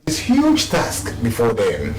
This huge task before them.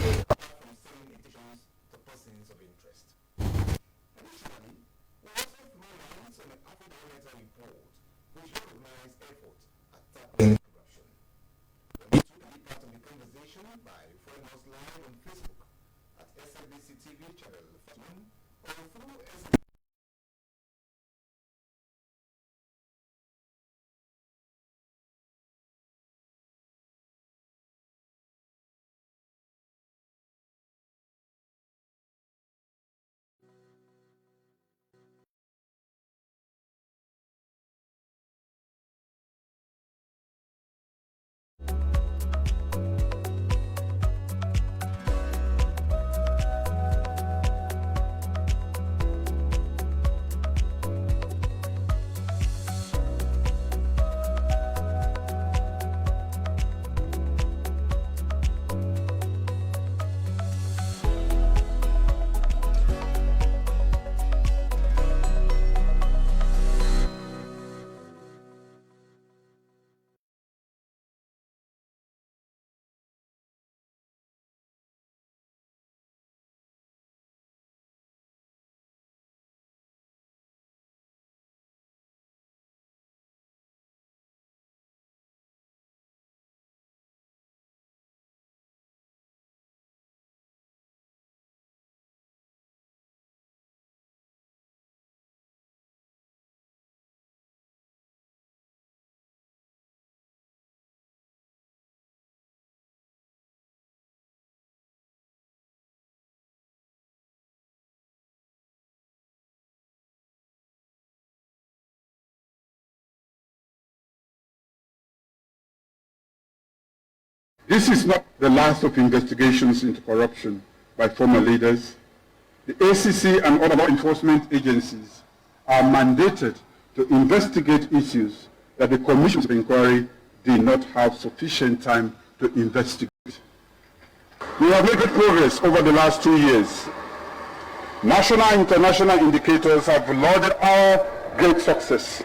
This is not the last of investigations into corruption by former leaders. The ACC and other law enforcement agencies are mandated to investigate issues that the commissions of inquiry did not have sufficient time to investigate. We have made good progress over the last 2 years. National and international indicators have lauded our great success.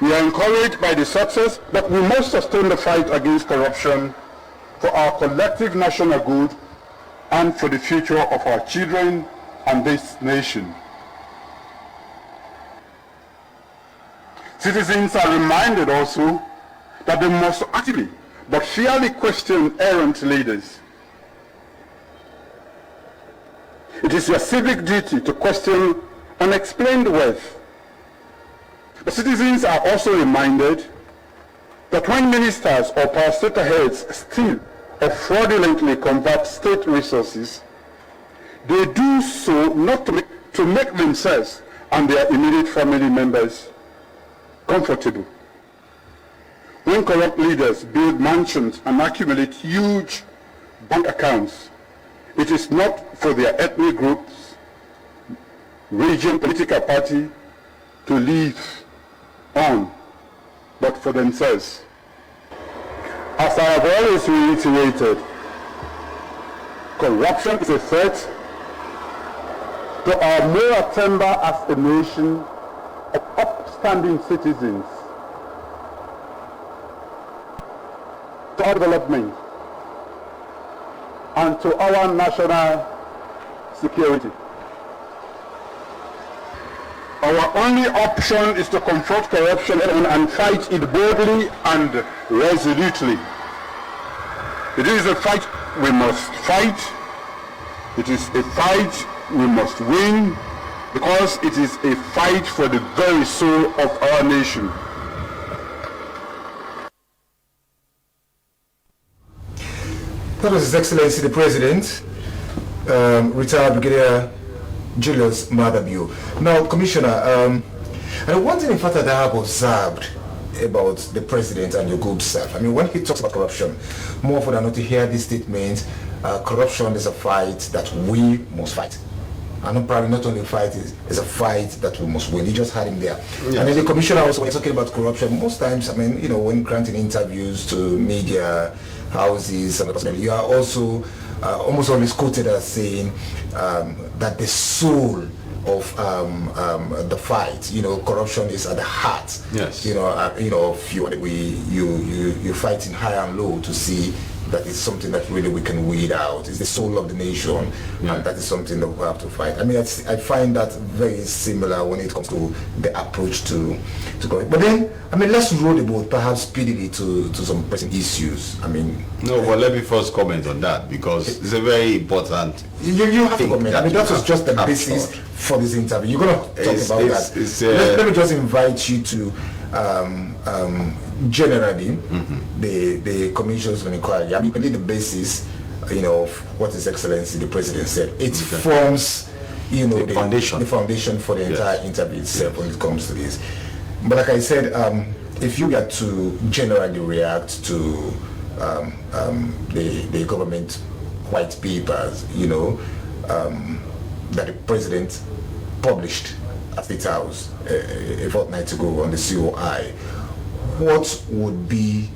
We are encouraged by the success, but we must sustain the fight against corruption for our collective national good and for the future of our children and this nation. Citizens are reminded also that they must actively but fairly question errant leaders. It is your civic duty to question unexplained wealth. The citizens are also reminded that when ministers or parastatal heads steal or fraudulently convert state resources, they do so not to make themselves and their immediate family members comfortable. When corrupt leaders build mansions and accumulate huge bank accounts, it is not for their ethnic groups, region, political party to live on, but for themselves. As I have always reiterated, corruption is a threat to our moral timber as a nation of upstanding citizens, to our development, and to our national security. Our only option is to confront corruption and fight it boldly and resolutely. It is a fight we must fight. It is a fight we must win, because it is a fight for the very soul of our nation. That was His Excellency the President, retired Brigadier Julius Maada Bio. Now, Commissioner, And one thing, in fact, that I have observed about the president and your good self, I mean, when he talks about corruption, more often than not, to hear this statement, corruption is a fight that we must fight. And probably not only fight, it's a fight that we must win. You just had him there. Yes. And then the commissioner also, when talking about corruption, most times, I mean, you know, when granting interviews to media houses, and you are also almost always quoted as saying that the soul of the fight, you know, corruption is at the heart. Yes. You know, of you fighting high and low to see that is something that really we can weed out. It's the soul of the nation, and that is something that we have to fight. I mean, I find that very similar when it comes to the approach to corruption. But then, I mean, let's roll the boat perhaps speedily to some pressing issues. I mean, no, well, let me first comment on that, because it's a very important. You have to comment. I mean, that was just the basis for this interview. You're going to talk about that. Let me just invite you to generally the commissions of inquiry. I mean, the basis, you know, of what His Excellency the President said. It forms, you know, the foundation for the entire interview itself when it comes to this. But like I said, if you get to generally react to the government white papers, you know, that the President published at State House a fortnight ago on the COI, what would be,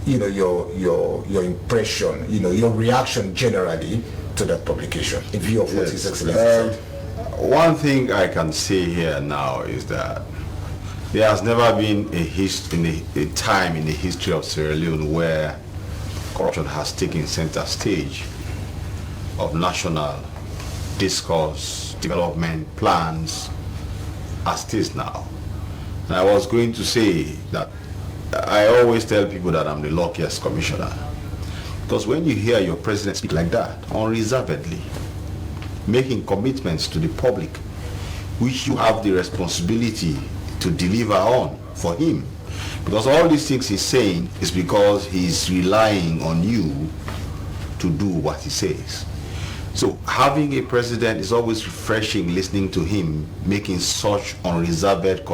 you know, your impression, you know, your reaction generally to that publication in view of what His Excellency said? One thing I can say here now is that there has never been a time in the history of Sierra Leone where corruption has taken center stage of national discourse, development plans, as it is now. And I was going to say that I always tell people that I'm the luckiest commissioner, because when you hear your president speak like that, unreservedly, making commitments to the public, which you have the responsibility to deliver on for him, because all these things he's saying is because he's relying on you to do what he says. So having a president is always refreshing, listening to him making such unreserved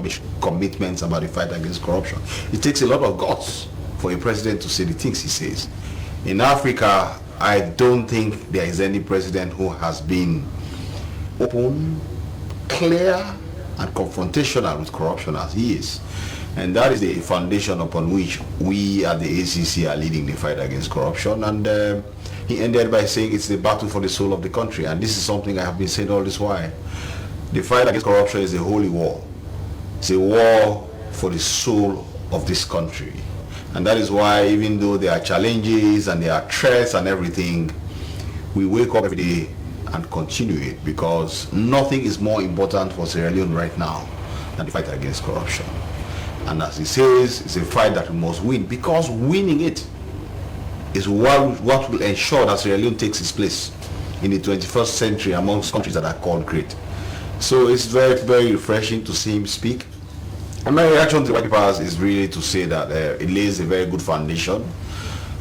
commitments about the fight against corruption. It takes a lot of guts for a president to say the things he says. In Africa, I don't think there is any president who has been open, clear, and confrontational with corruption as he is. And that is the foundation upon which we at the ACC are leading the fight against corruption. And he ended by saying it's the battle for the soul of the country. And this is something I have been saying all this while. The fight against corruption is a holy war. It's a war for the soul of this country. And that is why, even though there are challenges and there are threats and everything, we wake up every day and continue it, because nothing is more important for Sierra Leone right now than the fight against corruption. And as he says, it's a fight that we must win, because winning it is what will ensure that Sierra Leone takes its place in the 21st century amongst countries that are called great. So it's very, very refreshing to see him speak. And my reaction to the white papers is really to say that it lays a very good foundation.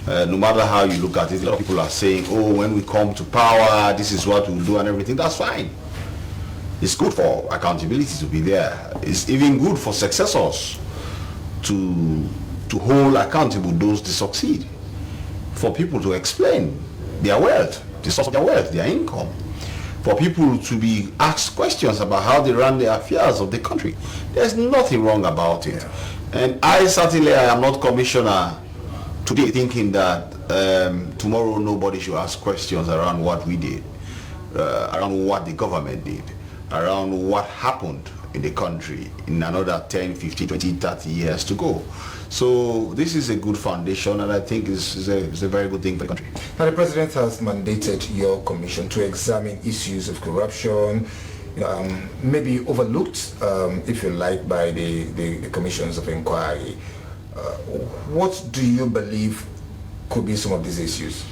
No matter how you look at it, a lot of people are saying, oh, when we come to power, this is what we'll do and everything. That's fine. It's good for accountability to be there. It's even good for successors to hold accountable those that succeed. For people to explain their wealth, the source of their wealth, their income. For people to be asked questions about how they run the affairs of the country. There's nothing wrong about it. And I am not commissioner today thinking that tomorrow nobody should ask questions around what we did, around what the government did, around what happened in the country in another 10, 15, 20, 30 years to go. So this is a good foundation, and I think it's a very good thing for the country. Now, the President has mandated your commission to examine issues of corruption, maybe overlooked, if you like, by the commissions of inquiry. What do you believe could be some of these issues?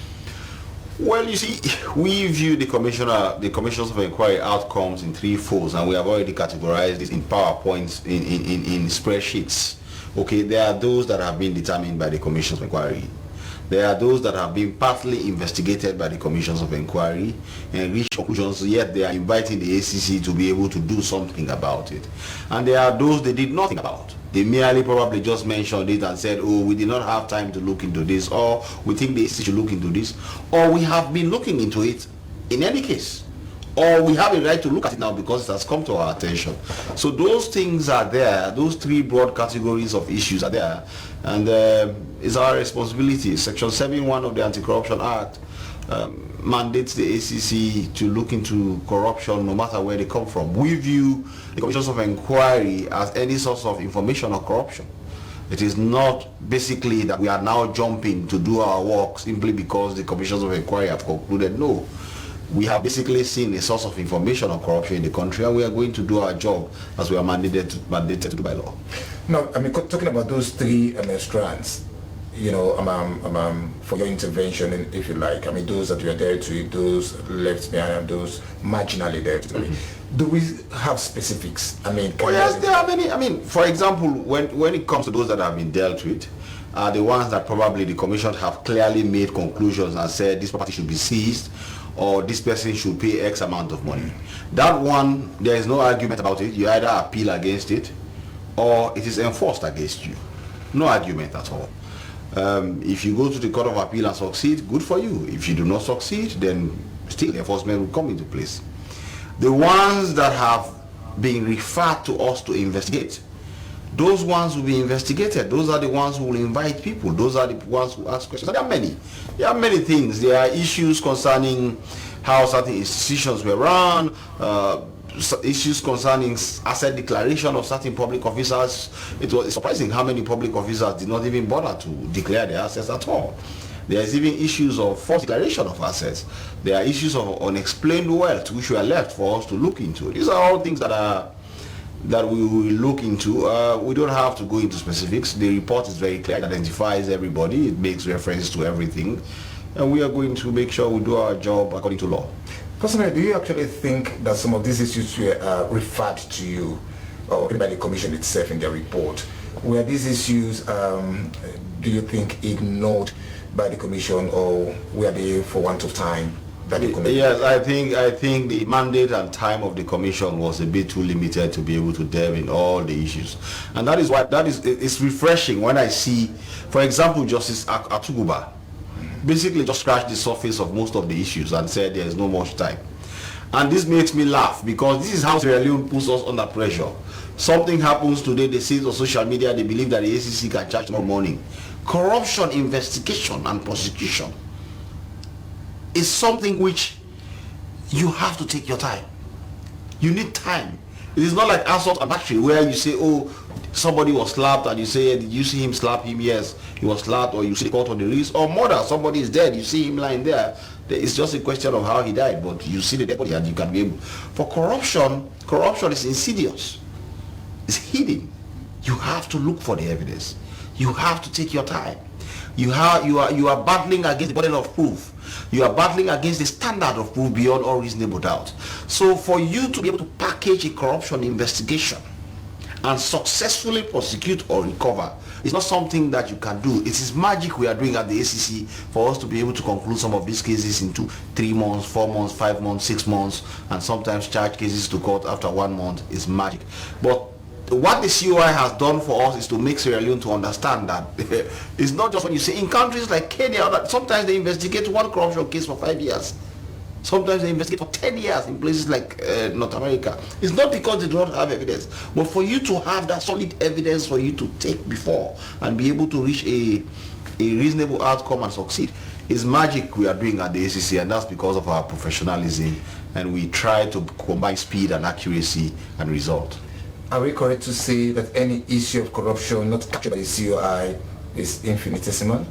Well, you see, we view the commissions of inquiry outcomes in three folds, and we have already categorized this in PowerPoints, in spreadsheets. Okay, there are those that have been determined by the commissions of inquiry. There are those that have been partly investigated by the commissions of inquiry and reached conclusions, yet they are inviting the ACC to be able to do something about it. And there are those they did nothing about. They merely probably just mentioned it and said, oh, we did not have time to look into this, or we think the ACC should look into this, or we have been looking into it in any case, or we have a right to look at it now because it has come to our attention. So those things are there. Those three broad categories of issues are there, and it's our responsibility. Section 7(1) of the Anti-Corruption Act mandates the ACC to look into corruption no matter where they come from. We view the commissions of inquiry as any source of information on corruption. It is not basically that we are now jumping to do our work simply because the commissions of inquiry have concluded. No. We have basically seen a source of information on corruption in the country, and we are going to do our job as we are mandated to do by law. No, I mean, talking about those three strands, you know, for your intervention, if you like, I mean, those that were there to it, those left behind, those marginally there to it. Do we have specifics? I mean, yes, there are many. I mean, for example, when it comes to those that have been dealt with, are the ones that probably the commission have clearly made conclusions and said this property should be seized, or this person should pay X amount of money. That one, there is no argument about it. You either appeal against it, or it is enforced against you. No argument at all. If you go to the Court of Appeal and succeed, good for you. If you do not succeed, then still enforcement will come into place. The ones that have been referred to us to investigate, those ones will be investigated. Those are the ones who will invite people. Those are the ones who ask questions. There are many. There are many things. There are issues concerning how certain institutions were run, issues concerning asset declaration of certain public officers. It was surprising how many public officers did not even bother to declare their assets at all. There is even issues of false declaration of assets. There are issues of unexplained wealth which were left for us to look into. These are all things that we will look into. We don't have to go into specifics. The report is very clear. It identifies everybody. It makes reference to everything. And we are going to make sure we do our job according to law. Personally, do you actually think that some of these issues were referred to you or by the commission itself in their report? Were these issues, do you think, ignored by the commission, or were they for want of time? Yes, I think the mandate and time of the commission was a bit too limited to be able to delve in all the issues, and that is why it's refreshing when I see, for example, Justice Atuguba basically just scratched the surface of most of the issues and said there is no much time. And this makes me laugh because this is how Sierra Leone puts us under pressure. Something happens today, they see it on social media, they believe that the ACC can charge tomorrow morning. Corruption investigation and prosecution is something which you have to take your time. You need time. It is not like assault and battery where you say, oh, somebody was slapped and you say, did you see him slap him? Yes, he was slapped, or you see the cut on the wrist, or murder, somebody is dead, you see him lying there. It's just a question of how he died, but you see the dead body and you can be able. For corruption is insidious. It's hidden. You have to look for the evidence. You have to take your time. You are battling against the burden of proof. You are battling against the standard of proof beyond all reasonable doubt. So for you to be able to package a corruption investigation and successfully prosecute or recover, it's not something that you can do. It is magic we are doing at the ACC for us to be able to conclude some of these cases in 2, 3 months, 4 months, 5 months, 6 months, and sometimes charge cases to court after 1 month. Is magic. But what the COI has done for us is to make Sierra Leone to understand that it's not just when you say in countries like Kenya, sometimes they investigate one corruption case for 5 years. Sometimes they investigate for 10 years in places like North America. It's not because they do not have evidence, but for you to have that solid evidence for you to take before and be able to reach a reasonable outcome and succeed is magic we are doing at the ACC, and that's because of our professionalism, and we try to combine speed and accuracy and result. Are we correct to say that any issue of corruption not captured by the COI is infinitesimal?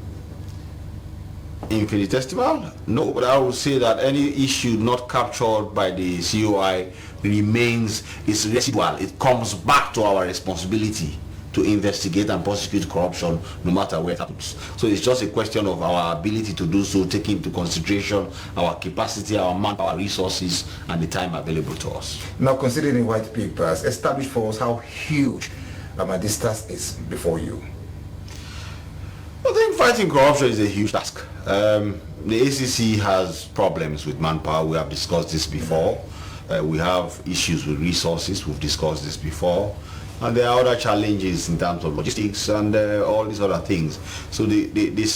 Infinitesimal? No, but I would say that any issue not captured by the COI is residual. It comes back to our responsibility to investigate and prosecute corruption no matter where it happens. So it's just a question of our ability to do so, taking into consideration our capacity, our manpower, resources, and the time available to us. Now, considering the white papers, establish for us how huge this task is before you. I think Fighting corruption is a huge task. The ACC has problems with manpower. We have discussed this before. We have issues with resources. We've discussed this before. And there are other challenges in terms of logistics and all these other things. So the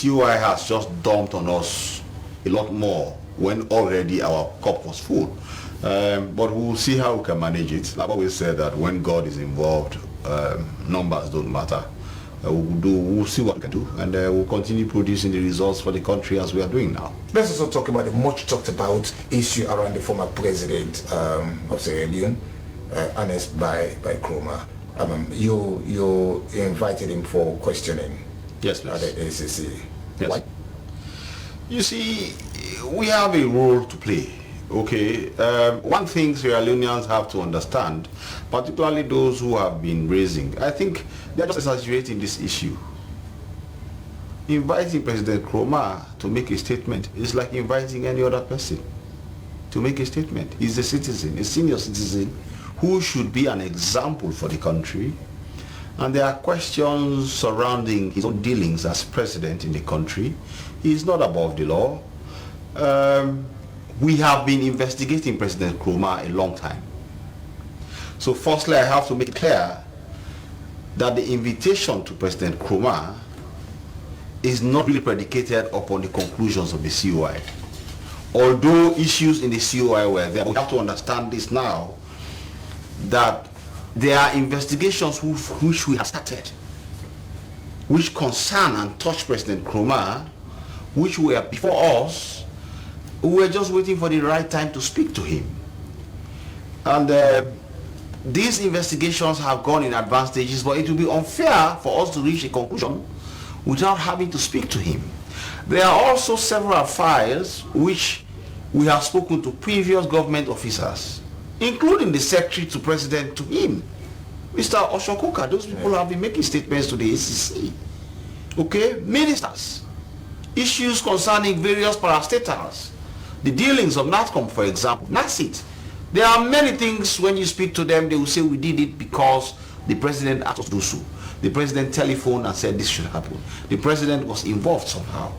COI has just dumped on us a lot more when already our cup was full. But we'll see how we can manage it. I've always said that when God is involved, numbers don't matter. We'll see what we can do, and we'll continue producing the results for the country as we are doing now. Let's also talk about the much talked about issue around the former president of Sierra Leone, Ernest Bai Koroma. You invited him for questioning. Yes, please. At the ACC. Yes. Why? You see, we have a role to play. Okay, one thing Sierra Leoneans have to understand, particularly those who have been raising, I think they're just exaggerating this issue. Inviting President Koroma to make a statement is like inviting any other person to make a statement. He's a citizen, a senior citizen, who should be an example for the country. And there are questions surrounding his own dealings as president in the country. He's not above the law. We have been investigating President Koroma a long time. So firstly, I have to make it clear that the invitation to President Koroma is not really predicated upon the conclusions of the COI. Although issues in the COI were there, we have to understand this now, that there are investigations which we have started, which concern and touch President Koroma, which were before us. We were just waiting for the right time to speak to him. And these investigations have gone in advanced stages, but it will be unfair for us to reach a conclusion without having to speak to him. There are also several files which we have spoken to previous government officers, including the secretary to president, to him, Mr. Oshokoka. Those people have been making statements to the ACC. Okay, ministers, issues concerning various parastatals, the dealings of NATCOM, for example, NACIT. There are many things when you speak to them, they will say we did it because the president asked us to do so. The president telephoned and said this should happen. The president was involved somehow.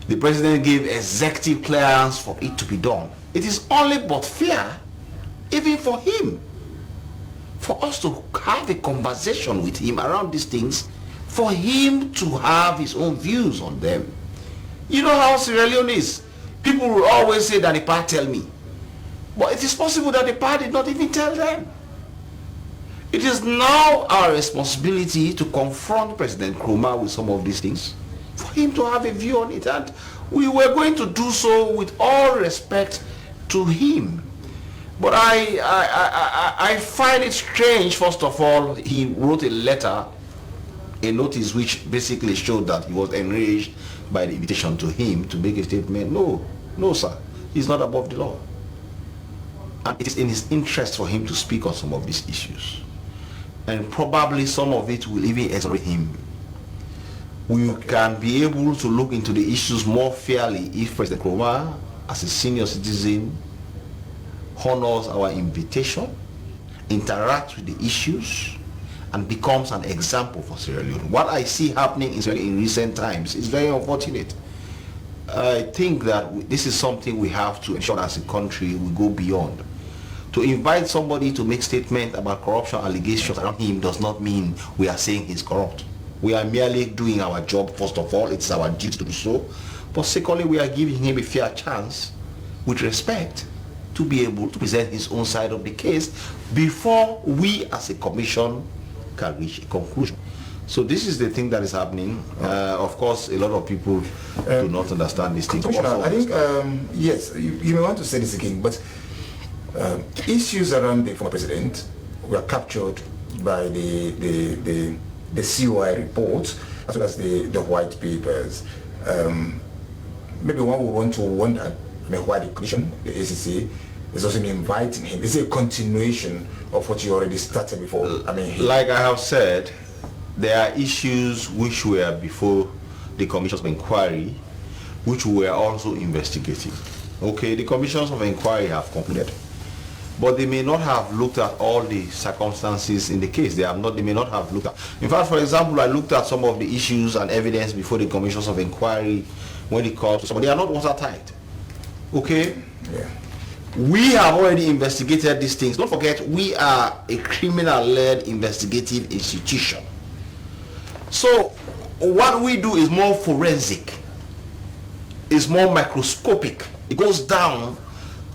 The president gave executive clearance for it to be done. It is only but fair, even for him, for us to have a conversation with him around these things, for him to have his own views on them. You know how Sierra Leone is. People will always say that the party tell me. But it is possible that the party did not even tell them. It is now our responsibility to confront President Koroma with some of these things, for him to have a view on it. And we were going to do so with all respect to him. But I find it strange, first of all, he wrote a letter, a notice which basically showed that he was enraged by the invitation to him to make a statement. No, sir, he's not above the law. And it is in his interest for him to speak on some of these issues. And probably some of it will even exonerate him. We can be able to look into the issues more fairly if President Koroma, as a senior citizen, honors our invitation, interacts with the issues, and becomes an example for Sierra Leone. What I see happening in recent times is very unfortunate. I think that this is something we have to ensure as a country we go beyond. To invite somebody to make statements about corruption allegations around him does not mean we are saying he's corrupt. We are merely doing our job, first of all. It's our duty to do so. But secondly, we are giving him a fair chance, with respect, to be able to present his own side of the case before we as a commission can reach a conclusion. So this is the thing that is happening. Of course, a lot of people do not understand these things. I think, yes, you may want to say this again, but issues around the former president were captured by the COI report as well as the white papers. Maybe one would want to wonder why the commission, the ACC, is also inviting him. Is it a continuation of what you already started before? Like I have said, there are issues which were before the commissions of inquiry, which we were also investigating. Okay, the commissions of inquiry have concluded. but they may not have looked at all the circumstances in the case. They may not have looked at. In fact, for example, I looked at some of the issues and evidence before the commissions of inquiry when it comes to somebody. They are not watertight. Okay? Yeah. We have already investigated these things. Don't forget, we are a criminal-led investigative institution. So what we do is more forensic, is more microscopic. It goes down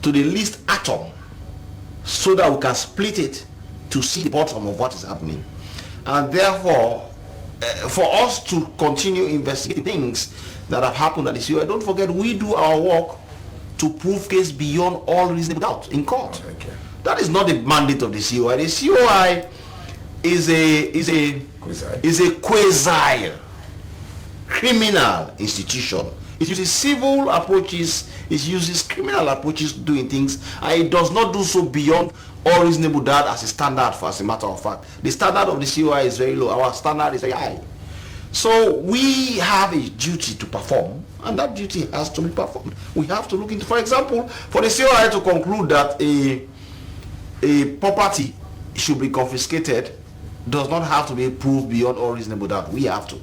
to the least atom so that we can split it to see the bottom of what is happening. And therefore, for us to continue investigating things that have happened at the COI, don't forget, we do our work to prove case beyond all reasonable doubt in court. Okay. That is not the mandate of the COI. The COI is a quasi criminal institution. It uses civil approaches, it uses criminal approaches to doing things, and it does not do so beyond all reasonable doubt as a standard. For as a matter of fact, the standard of the COI is very low. Our standard is very high. So we have a duty to perform, and that duty has to be performed. We have to look into, for example, for the COI to conclude that a property should be confiscated does not have to be proved beyond all reasonable doubt. We have to.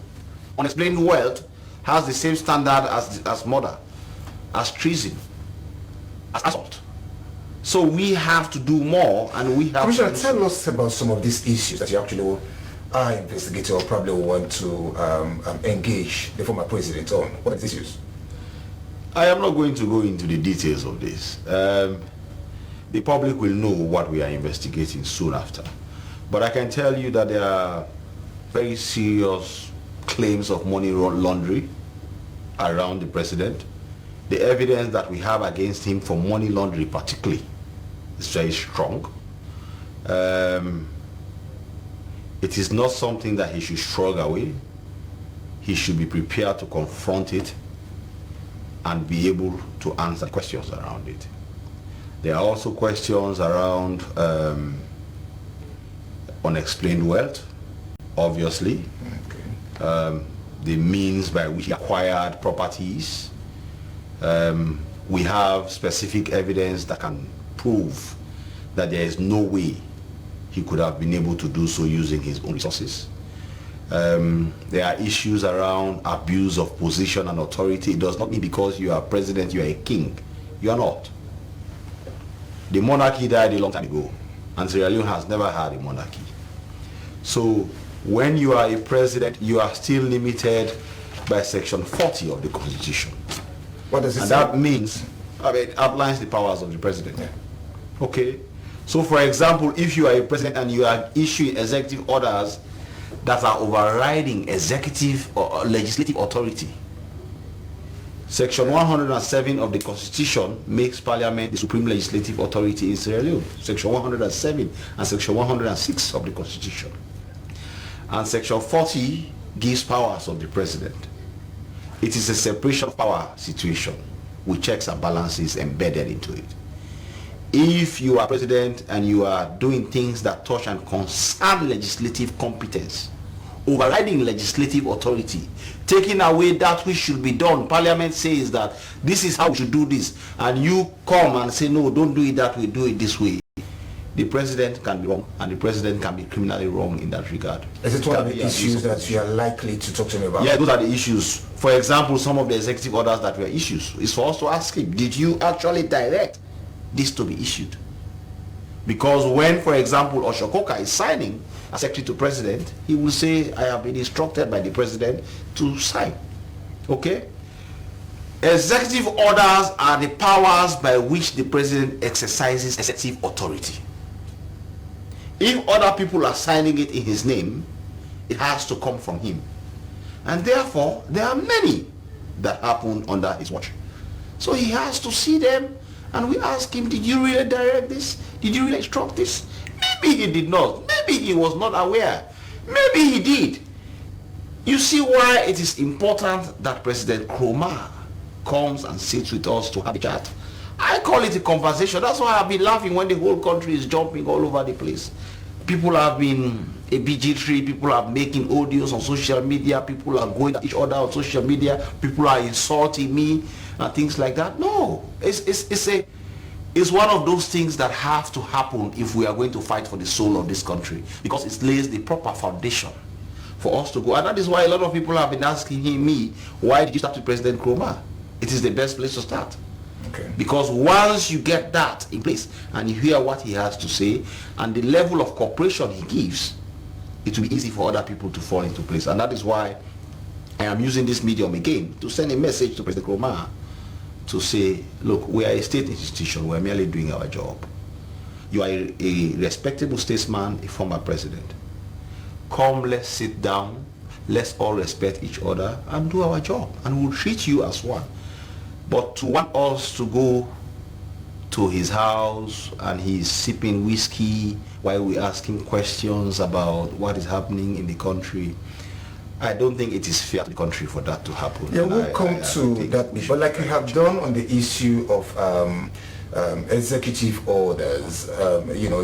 Unexplained wealth has the same standard as murder, as treason, as assault. So we have to do more, and we have Commissioner, to tell us about some of these issues that you actually are investigating or probably want to engage the former president on. What are these issues? I am not going to go into the details of this. The public will know what we are investigating soon after. But I can tell you that there are very serious claims of money laundering around the president. The evidence that we have against him for money laundering particularly is very strong. It is not something that he should shrug away. He should be prepared to confront it and be able to answer questions around it. There are also questions around unexplained wealth, obviously. Okay. The means by which he acquired properties. We have specific evidence that can prove that there is no way he could have been able to do so using his own resources. There are issues around abuse of position and authority. It does not mean because you are president, you are a king. You are not. The monarchy died a long time ago, and Sierra Leone has never had a monarchy. So when you are a president, you are still limited by section 40 of the Constitution. What does it say? And that means, it outlines the powers of the president. Yeah. Okay. So for example, if you are a president and you are issuing executive orders that are overriding executive or legislative authority, Section 107 of the Constitution makes Parliament the supreme legislative authority in Sierra Leone. Section 107 and Section 106 of the Constitution. And Section 40 gives powers of the President. It is a separation of power situation with checks and balances embedded into it. If you are president and you are doing things that touch and concern legislative competence, overriding legislative authority, taking away that which should be done, Parliament says that this is how we should do this, and you come and say, no, don't do it that way, do it this way, the president can be wrong, and the president can be criminally wrong in that regard. Is it one of the issues that you are likely to talk to me about? Yeah, those are the issues. For example, some of the executive orders that were issued is for us to ask him, did you actually direct this to be issued? Because when, for example, Oshokoka is signing as secretary to president, he will say, I have been instructed by the president to sign. Okay? Executive orders are the powers by which the president exercises executive authority. If other people are signing it in his name, it has to come from him. And therefore, there are many that happen under his watch. So he has to see them, and we ask him, did you really direct this? Did you really instruct this? Maybe he did not. Maybe he was not aware. Maybe he did. You see why it is important that President Nkrumah comes and sits with us to have a chat. I call it a conversation. That's why I've been laughing when the whole country is jumping all over the place. People have been a BG3, people are making audios on social media, people are going at each other on social media, people are insulting me and things like that. No, it's is one of those things that have to happen if we are going to fight for the soul of this country, because it lays the proper foundation for us to go. And that is why a lot of people have been asking me, why did you start with President Nkrumah? It is the best place to start. Okay. Because once you get that in place and you hear what he has to say and the level of cooperation he gives, it will be easy for other people to fall into place. And that is why I am using this medium again to send a message to President Nkrumah to say, look, we are a state institution, we are merely doing our job. You are a respectable statesman, a former president. Come, let's sit down, let's all respect each other and do our job, and we'll treat you as one. But to want us to go to his house and he's sipping whiskey while we ask him questions about what is happening in the country, I don't think it is fair to the country for that to happen. Yeah, we'll come to that, but like you have done on the issue of executive orders,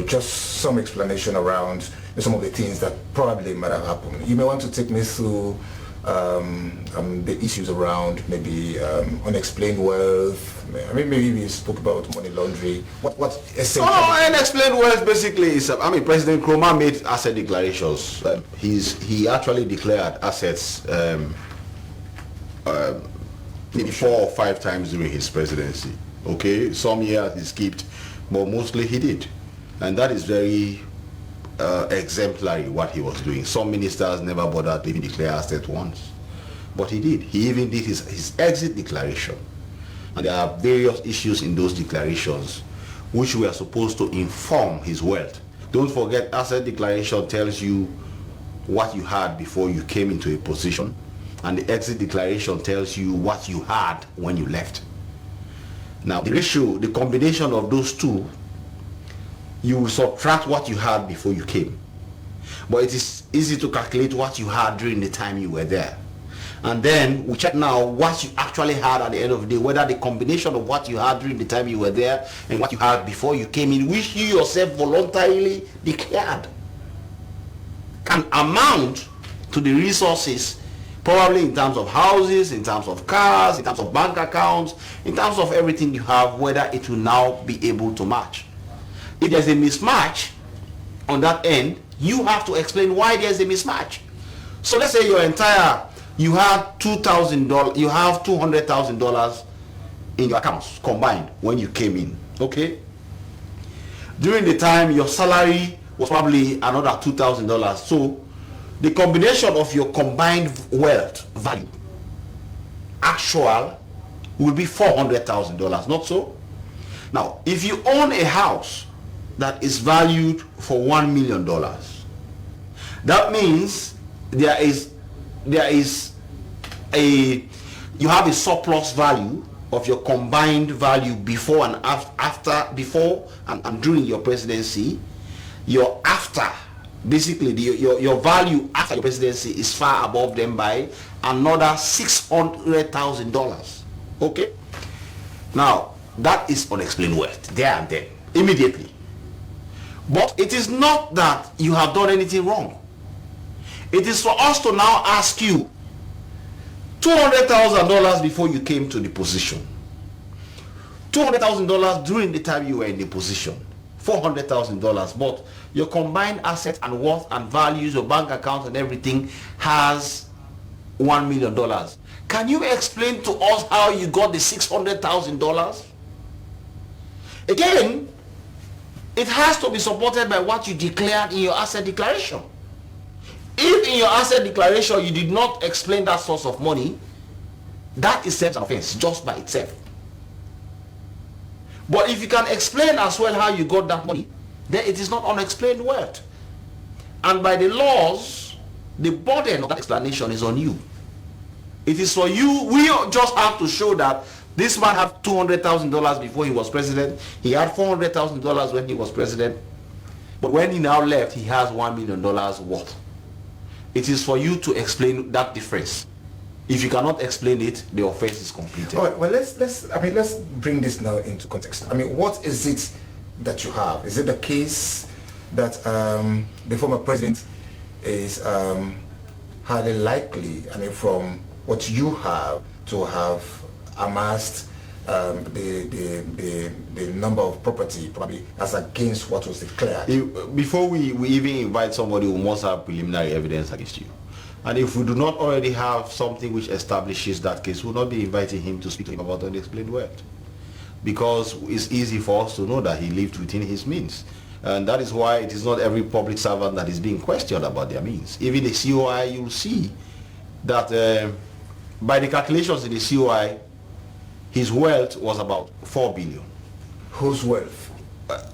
just some explanation around some of the things that probably might have happened. You may want to take me through the issues around maybe unexplained wealth. I mean, maybe we spoke about money laundering. What essentially? Unexplained wealth basically is, President Nkrumah made asset declarations. He actually declared assets maybe 4 or 5 times during his presidency. Okay, some years he skipped, but mostly he did, and that is very exemplary what he was doing. Some ministers never bothered to even declare assets once, but he did. He even did his exit declaration, and there are various issues in those declarations which were supposed to inform his wealth. Don't forget, asset declaration tells you what you had before you came into a position, and the exit declaration tells you what you had when you left. Now the ratio, the combination of those two, you subtract what you had before you came. But it is easy to calculate what you had during the time you were there. And then we check now what you actually had at the end of the day, whether the combination of what you had during the time you were there and what you had before you came in, which you yourself voluntarily declared, can amount to the resources, probably in terms of houses, in terms of cars, in terms of bank accounts, in terms of everything you have, whether it will now be able to match. If there's a mismatch on that end, you have to explain why there's a mismatch. So let's say you have $2,000, you have $200,000 in your accounts combined when you came in, okay? During the time your salary was probably another $2,000. So the combination of your combined wealth value, actual, will be $400,000, not so? Now, if you own a house that is valued for $1 million, that means you have a surplus value of your combined value before and after, before and during your presidency. Your after, basically your value after your presidency is far above them by another $600,000. Okay, now that is unexplained wealth there and then, immediately. But it is not that you have done anything wrong. It is for us to now ask you, $200,000 before you came to the position, $200,000 during the time you were in the position, $400,000, but your combined assets and worth and values, your bank accounts and everything has $1 million. Can you explain to us how you got the $600,000? Again, it has to be supported by what you declared in your asset declaration. If in your asset declaration you did not explain that source of money, that is self-offense just by itself. But if you can explain as well how you got that money, then it is not unexplained wealth. And by the laws, the burden of that explanation is on you. It is for you. We just have to show that this man had $200,000 before he was president. He had $400,000 when he was president. But when he now left, he has $1 million worth. It is for you to explain that difference. If you cannot explain it, the offense is completed. All right, well, let's bring this now into context. I mean, what is it that you have? Is it the case that the former president is highly likely, I mean, from what you have, to have amassed the number of property probably as against what was declared. Before we even invite somebody who must have preliminary evidence against you. And if we do not already have something which establishes that case, we'll not be inviting him to speak about unexplained wealth. Because it's easy for us to know that he lived within his means. And that is why it is not every public servant that is being questioned about their means. Even the COI, you'll see that by the calculations in the COI, his wealth was about 4 billion. Whose wealth?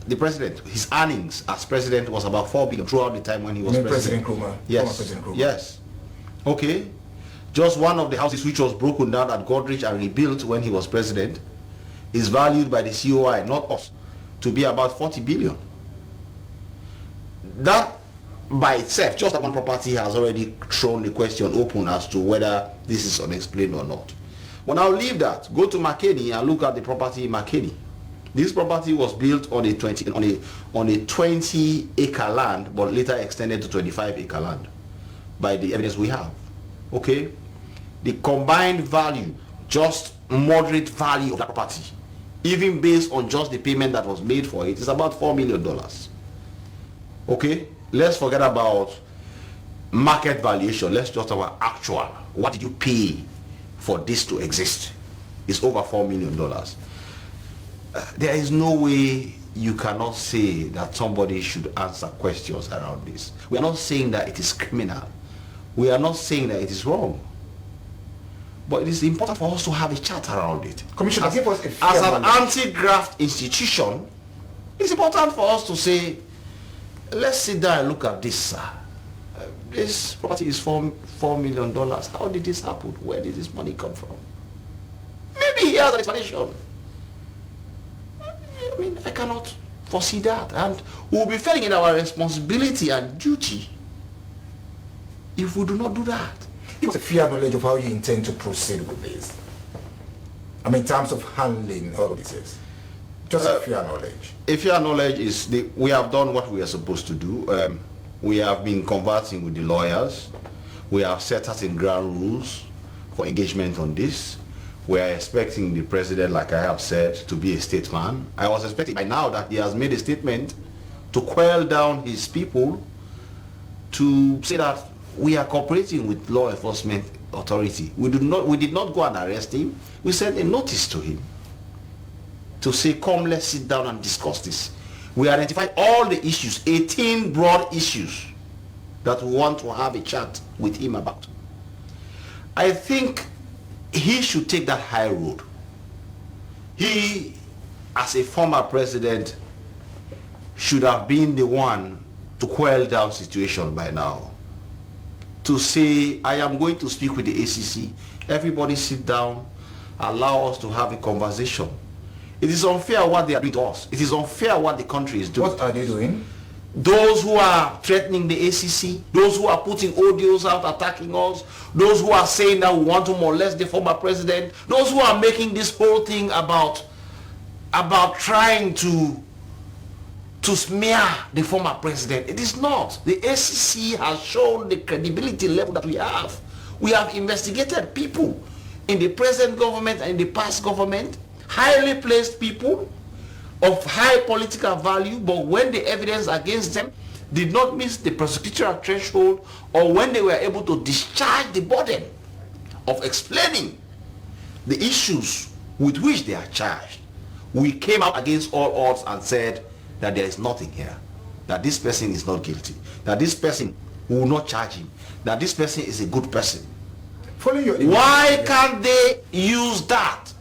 The president, his earnings as president was about 4 billion throughout the time when he was President Nkrumah? Yes. President Nkrumah. Yes. Okay. Just one of the houses which was broken down at Godrich and rebuilt when he was president is valued by the COI, not us, to be about 40 billion. That by itself, just that one property has already thrown the question open as to whether this is unexplained or not. But now leave that. Go to Makeni and look at the property in Makeni. This property was built on a 20-acre land, but later extended to 25-acre land by the evidence we have. Okay? The combined value, just moderate value of that property, even based on just the payment that was made for it, is about $4 million. Okay? Let's forget about market valuation. Let's just talk about actual. What did you pay for this to exist? It's over $4 million. There is no way you cannot say that somebody should answer questions around this. We are not saying that it is criminal. We are not saying that it is wrong. But it is important for us to have a chat around it. Commissioner, give us a fair as an knowledge. anti-graft institution, it's important for us to say, let's sit down and look at this, sir. This property is $4 million. How did this happen? Where did this money come from? Maybe he has an explanation. I mean, I cannot foresee that. And we'll be failing in our responsibility and duty if we do not do that. Give us a fair knowledge of how you intend to proceed with this. I mean, in terms of handling all of this. Just a fair knowledge. A fair knowledge is, we have done what we are supposed to do. We have been conversing with the lawyers. We have set certain ground rules for engagement on this. We are expecting the president, like I have said, to be a statesman. I was expecting by now that he has made a statement to quell down his people, to say that we are cooperating with law enforcement authority. We did not go and arrest him. We sent a notice to him to say, come, let's sit down and discuss this. We identified all the issues, 18 broad issues that we want to have a chat with him about. I think he should take that high road. He, as a former president, should have been the one to quell down situation by now. To say, I am going to speak with the ACC. Everybody sit down, allow us to have a conversation. It is unfair what they are doing to us. It is unfair what the country is doing. What are they doing? Those who are threatening the ACC, those who are putting audios out attacking us, those who are saying that we want to molest the former president, those who are making this whole thing about trying to smear the former president. It is not. The ACC has shown the credibility level that we have. We have investigated people in the present government and in the past government, highly placed people of high political value, but when the evidence against them did not meet the prosecutorial threshold, or when they were able to discharge the burden of explaining the issues with which they are charged, we came out against all odds and said that there is nothing here, that this person is not guilty, that this person will not charge him, that this person is a good person. Why can't they use that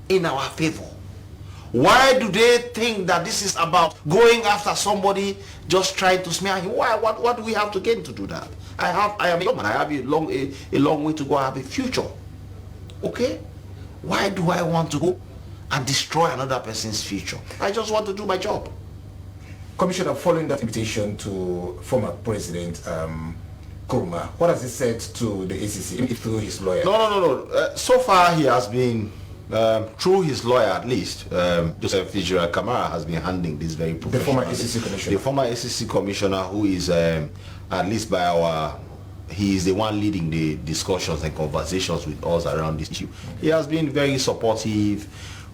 in our favor? Why do they think that this is about going after somebody, just trying to smear him? Why? What do we have to gain to do that? I am a young man. I have a long way to go. I have a future. Okay? Why do I want to go and destroy another person's future? I just want to do my job. Commissioner, following that invitation to former President Nkrumah, what has he said to the ACC through his lawyer? No. So far he has been, through his lawyer at least, Joseph Fitzgerald Kamara has been handling this very professionally. The former ACC commissioner. The former ACC commissioner, who is, at least by he is the one leading the discussions and conversations with us around this issue. He has been very supportive.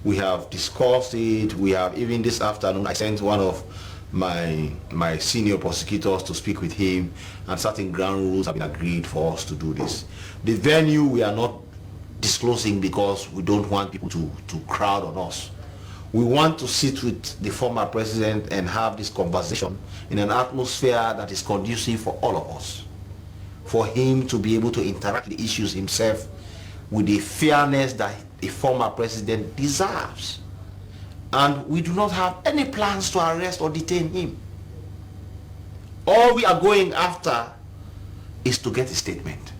We have discussed it. We have, even this afternoon, I sent one of my senior prosecutors to speak with him, and certain ground rules have been agreed for us to do this. The venue we are not disclosing because we don't want people to crowd on us. We want to sit with the former president and have this conversation in an atmosphere that is conducive for all of us, for him to be able to interact with the issues himself with the fairness that a former president deserves. And we do not have any plans to arrest or detain him. All we are going after is to get a statement.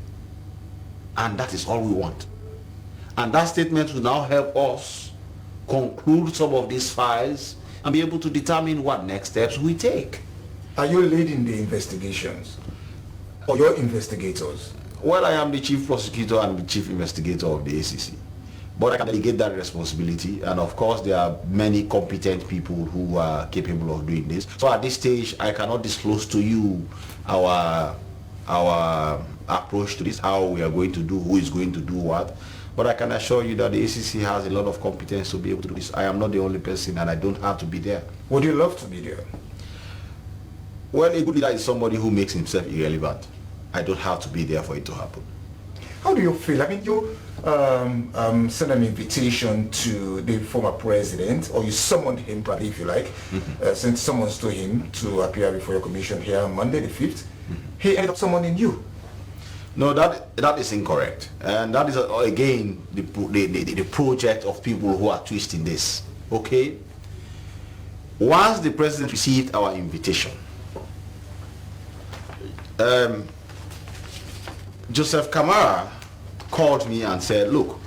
And that is all we want. And that statement will now help us conclude some of these files and be able to determine what next steps we take. Are you leading the investigations? Or your investigators? Well, I am the chief prosecutor and the chief investigator of the ACC. But I can delegate that responsibility, and of course there are many competent people who are capable of doing this. So at this stage, I cannot disclose to you our approach to this, how we are going to do, who is going to do what. But I can assure you that the ACC has a lot of competence to be able to do this. I am not the only person, and I don't have to be there. Would you love to be there? Well, a good leader is somebody who makes himself irrelevant. I don't have to be there for it to happen. How do you feel? I mean, you sent an invitation to the former president, or you summoned him, probably, if you like, sent summons to him to appear before your commission here on Monday the 5th. He ended up summoning you. No, that is incorrect, and that is again the project of people who are twisting this. Okay. Once the president received our invitation, Joseph Kamara called me and said, look,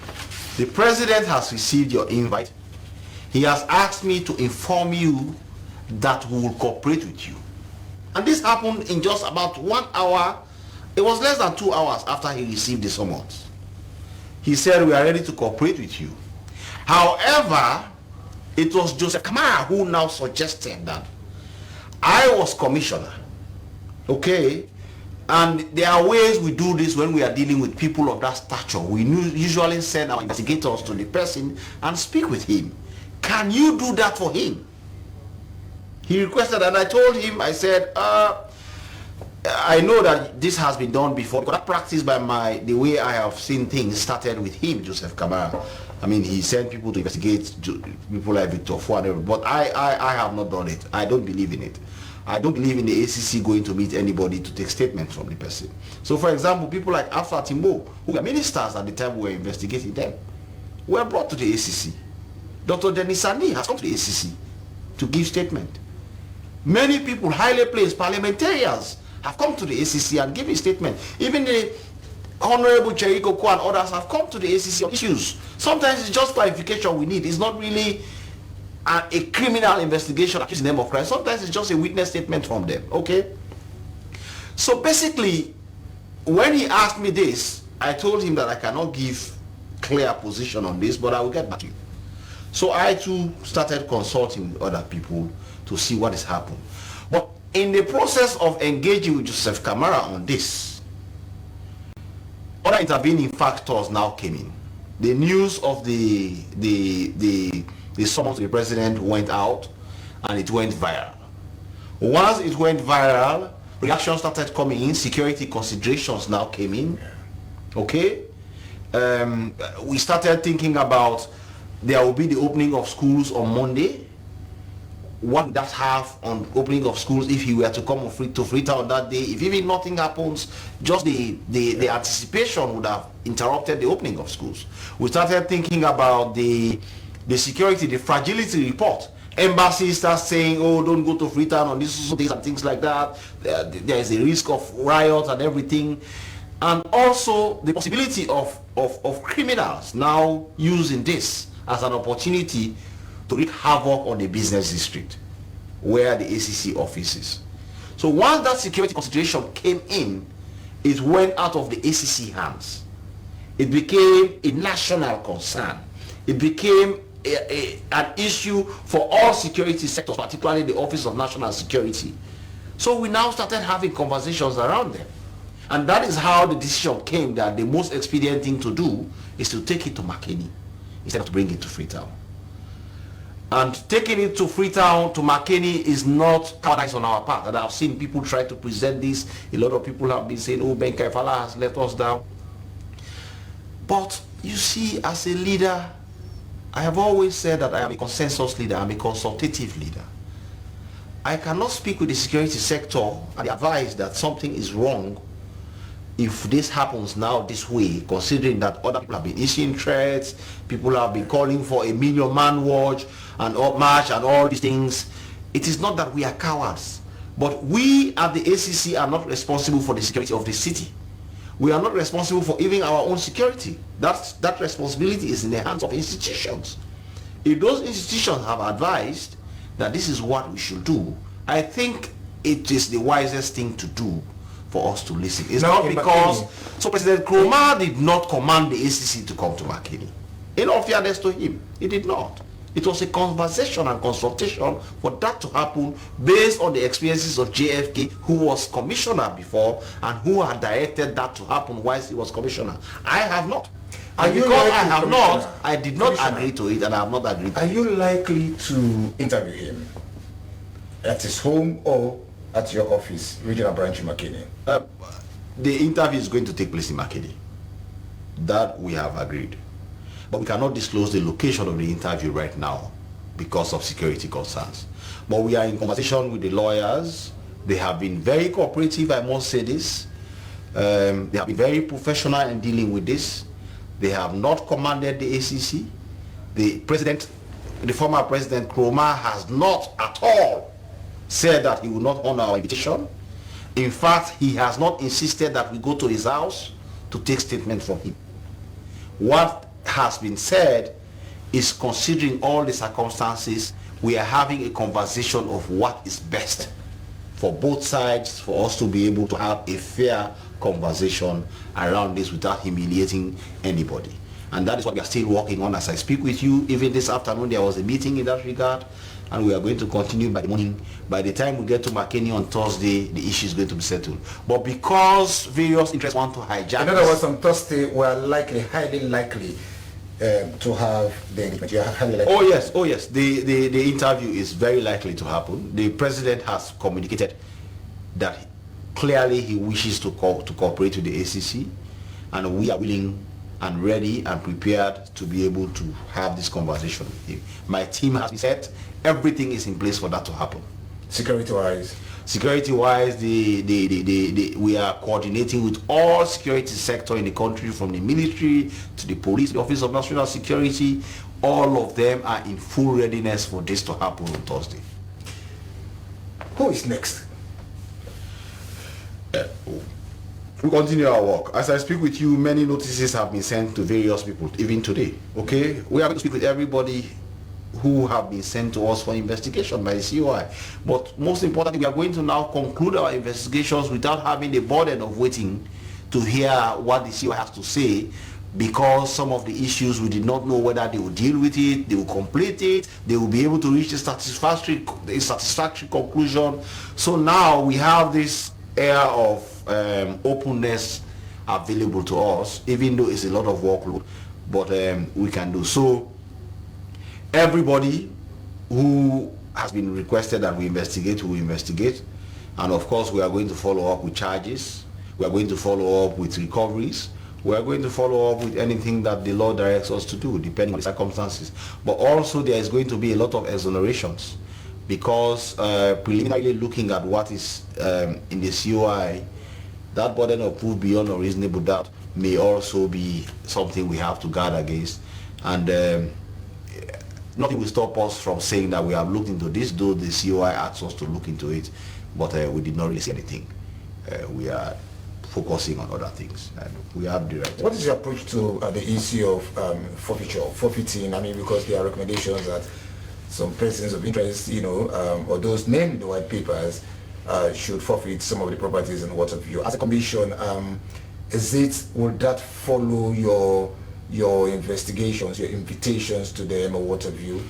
the president has received your invite. He has asked me to inform you that we will cooperate with you. And this happened in just about 1 hour. It was less than 2 hours after he received the summons. He said, we are ready to cooperate with you. However, it was Joseph Kamara who now suggested that I was commissioner. Okay? And there are ways we do this when we are dealing with people of that stature. We usually send our investigators to the person and speak with him. Can you do that for him? He requested, and I told him, I said, I know that this has been done before, because that practice by the way I have seen things started with him, Joseph Kamara. I mean, he sent people to investigate people like Victor Fuad, but I have not done it. I don't believe in it. I don't believe in the ACC going to meet anybody to take statements from the person. So, for example, people like Alpha Timbo, who were ministers at the time we were investigating them, were brought to the ACC. Dr. Denis Sani has come to the ACC to give statement. Many people, highly placed parliamentarians, have come to the ACC and given statement. Even the Honorable Cheriko Ko and others have come to the ACC on issues. Sometimes it's just clarification we need. It's not really a criminal investigation accusing them of crime. Sometimes it's just a witness statement from them. Okay? So basically, when he asked me this, I told him that I cannot give clear position on this, but I will get back to you. So I too started consulting with other people to see what is happening. But in the process of engaging with Joseph Kamara on this, other intervening factors now came in. The news of the summons to the president went out, and it went viral. Once it went viral, reactions started coming in, security considerations now came in. Okay? We started thinking about there will be the opening of schools on Monday. What would that have on opening of schools if he were to come to Freetown on that day? If even nothing happens, just the anticipation would have interrupted the opening of schools. We started thinking about the security, the fragility report. Embassies start saying, oh, don't go to Freetown on these days and things like that. There is a risk of riots and everything. And also the possibility of criminals now using this as an opportunity to wreak havoc on the business district where the ACC office is. So once that security consideration came in, it went out of the ACC hands. It became a national concern. It became an issue for all security sectors, particularly the Office of National Security. So we now started having conversations around them. And that is how the decision came that the most expedient thing to do is to take it to Makeni instead of to bring it to Freetown. And taking it to Freetown, to McKinney, is not cowardice on our part. And I've seen people try to present this. A lot of people have been saying, oh, Ben Kaifala has let us down. But you see, as a leader, I have always said that I am a consensus leader. I'm a consultative leader. I cannot speak with the security sector and advise that something is wrong if this happens now this way, considering that other people have been issuing threats, people have been calling for a million-man march and all these things. It is not that we are cowards, but we at the ACC are not responsible for the security of the city. We are not responsible for even our own security. That responsibility is in the hands of institutions. If those institutions have advised that this is what we should do, I think it is the wisest thing to do for us to listen. It's Now, not because so President Nkrumah did not command the ACC to come to McKinney. In all fairness to him, he did not. It was a conversation and consultation for that to happen based on the experiences of JFK, who was commissioner before and who had directed that to happen whilst he was commissioner. I have not. And you because I likely, have not, Commissioner? I did not Commissioner? agree to it, and I have not agreed to Are it. you likely to interview him at his home or at your office, regional branch in McKinney? The interview is going to take place in McKinney. That we have agreed. But we cannot disclose the location of the interview right now because of security concerns. But we are in conversation with the lawyers. They have been very cooperative, I must say this. They have been very professional in dealing with this. They have not commanded the ACC. The former President Nkrumah has not at all said that he will not honor our invitation. In fact, he has not insisted that we go to his house to take statement from him. What has been said is, considering all the circumstances, we are having a conversation of what is best for both sides, for us to be able to have a fair conversation around this without humiliating anybody. And that is what we are still working on as I speak with you. Even this afternoon there was a meeting in that regard, and we are going to continue by the morning. By the time we get to McKinney on Thursday, the issue is going to be settled. But because various interests want to hijack In other words, on Thursday, we are highly likely to have the engagement. You are highly likely. Oh yes. The interview is very likely to happen. The president has communicated that clearly he wishes to cooperate with the ACC, and we are willing and ready and prepared to be able to have this conversation with him. My team has been set. Everything is in place for that to happen. Security-wise? Security-wise, we are coordinating with all security sector in the country, from the military to the police, the Office of National Security. All of them are in full readiness for this to happen on Thursday. Who is next? We continue our work. As I speak with you, many notices have been sent to various people, even today. Okay? We are going to speak with everybody who have been sent to us for investigation by the COI. But most importantly, we are going to now conclude our investigations without having the burden of waiting to hear what the COI has to say, because some of the issues we did not know whether they will deal with it, they will complete it, they will be able to reach a satisfactory conclusion. So now we have this air of openness available to us, even though it's a lot of workload, but we can do so. Everybody who has been requested that we investigate, we will investigate, and of course we are going to follow up with charges, we are going to follow up with recoveries, we are going to follow up with anything that the law directs us to do, depending on the circumstances. But also there is going to be a lot of exonerations, because preliminarily looking at what is in the COI, that burden of proof beyond a reasonable doubt may also be something we have to guard against. And nothing will stop us from saying that we have looked into this, though the COI asked us to look into it, but we did not really see anything. We are focusing on other things, and we have the right. What is your approach to the issue of forfeiting? I mean, because there are recommendations that some persons of interest, or those named in the white papers, should forfeit some of the properties and what have you. As a commission, would that follow your investigations, your invitations to them, or what have you?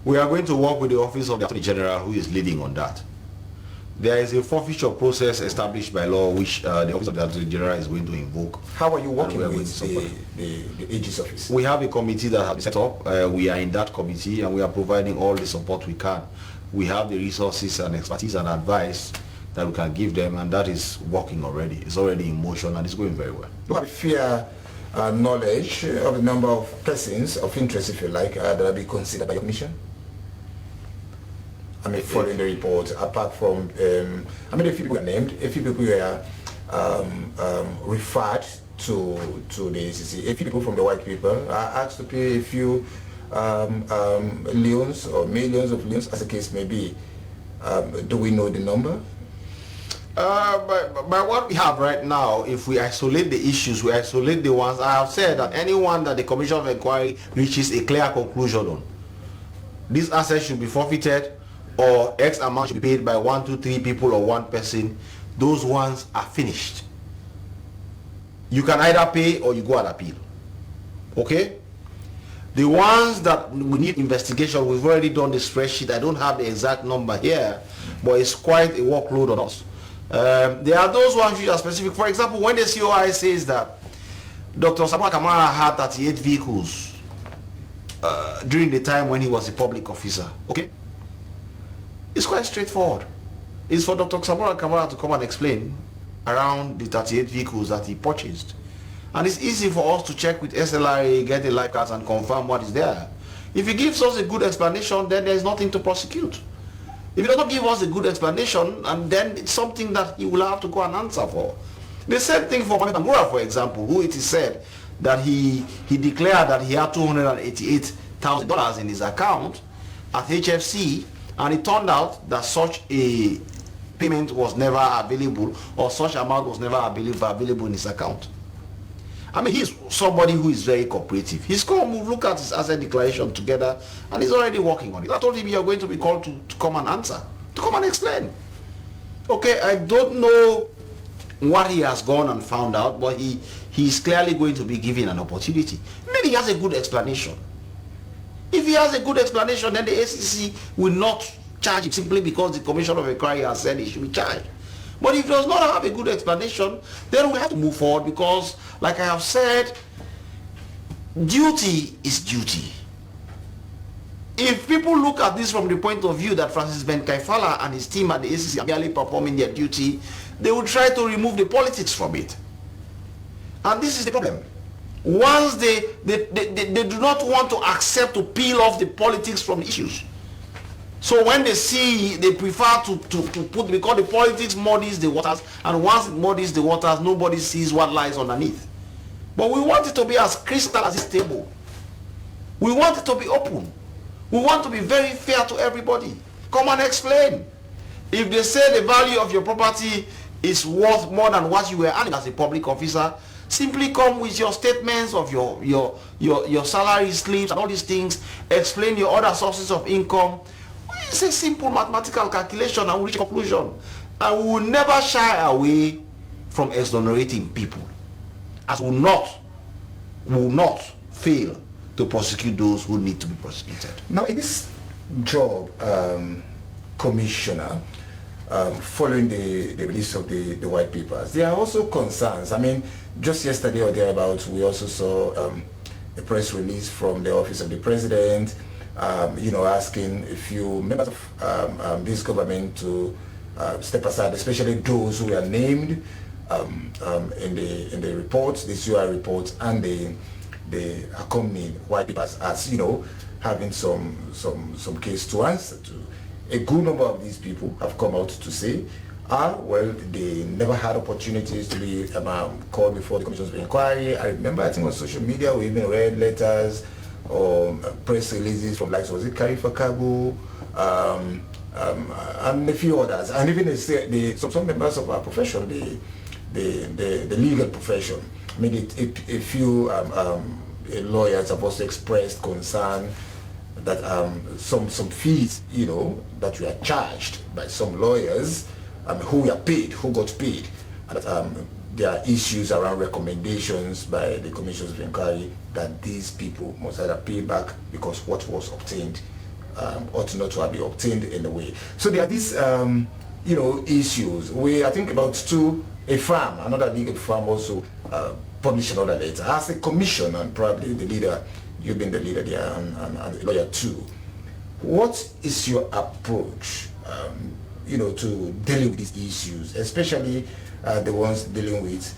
We are going to work with the Office of the Attorney General, who is leading on that. there is a forfeiture process established by law which the Office of the Attorney General is going to invoke. How are you working we are going with to support the AG's office? We have a committee that has been set up. We are in that committee and we are providing all the support we can. We have the resources and expertise and advice that we can give them, and that is working already. It's already in motion and it's going very well. Do you have fair knowledge of the number of persons of interest, if you like, that will be considered by your commission? I mean, following the report, apart from, I mean, a few people were named, a few people were referred to the ACC, a few people from the white people are asked to pay a few leons or millions of leons, as the case may be. Do we know the number? By what we have right now, if we isolate the issues, we isolate the ones, I have said that anyone that the Commission of Inquiry reaches a clear conclusion on, these assets should be forfeited or X amount should be paid by 1, 2, 3 people or one person, those ones are finished. You can either pay or you go and appeal. Okay? The ones that we need investigation, we've already done the spreadsheet. I don't have the exact number here, but it's quite a workload on us. There are those ones which are specific. For example, when the COI says that Dr. Sabora Kamara had 38 vehicles during the time when he was a public officer, okay? It's quite straightforward. It's for Dr. Sabora Kamara to come and explain around the 38 vehicles that he purchased. And it's easy for us to check with SLRA, get the life cards and confirm what is there. If he gives us a good explanation, then there's nothing to prosecute. If he does not give us a good explanation, and then it's something that he will have to go and answer for. The same thing for Mohamed Tambura, for example, who it is said that he declared that he had $288,000 in his account at HFC, and it turned out that such a payment was never available, or such amount was never available in his account. I mean, he's somebody who is very cooperative. He's come, we'll look at his asset declaration together, and he's already working on it. I told him you're going to be called to come and answer, to come and explain. Okay, I don't know what he has gone and found out, but he's clearly going to be given an opportunity. Maybe he has a good explanation. If he has a good explanation, then the ACC will not charge him simply because the Commission of Inquiry has said he should be charged. But if he does not have a good explanation, then we have to move forward because, like I have said, duty is duty. If people look at this from the point of view that Francis Ben Kaifala and his team at the ACC are merely performing their duty, they will try to remove the politics from it. And this is the problem. Once they do not want to accept to peel off the politics from the issues. So when they see, they prefer to put, because the politics muddies the waters, and once it muddies the waters, nobody sees what lies underneath. But we want it to be as crystal as this table. We want it to be open. We want to be very fair to everybody. Come and explain. If they say the value of your property is worth more than what you were earning as a public officer, simply come with your statements of your salary slips and all these things. Explain your other sources of income. It's a simple mathematical calculation and we'll reach a conclusion. And we will never shy away from exonerating people, as we will not fail to prosecute those who need to be prosecuted. Now, in this job, Commissioner, following the release of the white papers, there are also concerns. I mean, just yesterday or thereabouts, we also saw a press release from the Office of the President, asking a few members of this government to step aside, especially those who are named in the reports, the COI reports, and the accompanying white papers, as having some case to answer to. A good number of these people have come out to say, well, they never had opportunities to be called before the commissions of inquiry. I remember, I think on social media, we even read letters or press releases from, like, was it Karifa Kabu, and a few others, and even some members of our profession, the legal profession. I mean, a few lawyers have also expressed concern that some fees, that we are charged by some lawyers, who got paid, and that there are issues around recommendations by the commissions of inquiry that these people must either pay back because what was obtained ought not to have been obtained in a way. So there are these issues. I think about another legal firm also published another letter. As a commission, and probably the leader, you've been the leader there, and a lawyer too, what is your approach, to dealing with these issues, especially the ones dealing with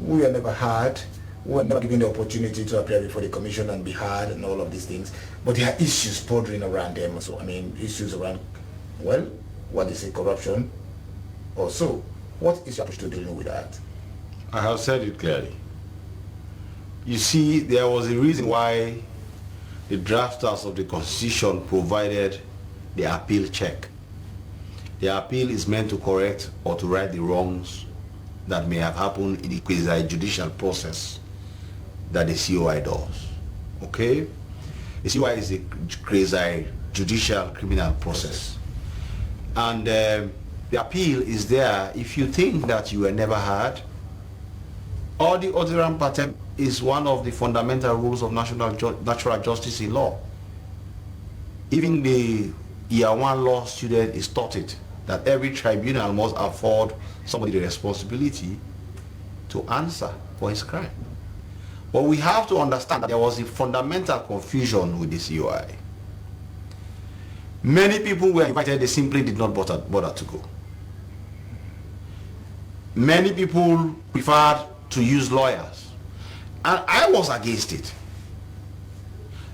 we are never heard, we are never given the opportunity to appear before the commission and be heard and all of these things, but there are issues bordering around them. So, issues around, what they say, corruption or so. What is your approach to dealing with that? I have said it clearly. You see, there was a reason why the drafters of the Constitution provided the appeal check. The appeal is meant to correct or to right the wrongs that may have happened in the quasi-judicial process that the COI does. Okay? The COI is a quasi-judicial criminal process. And the appeal is there if you think that you were never heard. Or the ordinary patent is one of the fundamental rules of natural justice in law. Even the year one law student is taught it, that every tribunal must afford somebody the responsibility to answer for his crime. But we have to understand that there was a fundamental confusion with the COI. Many people were invited, they simply did not bother to go. Many people preferred to use lawyers, and I was against it.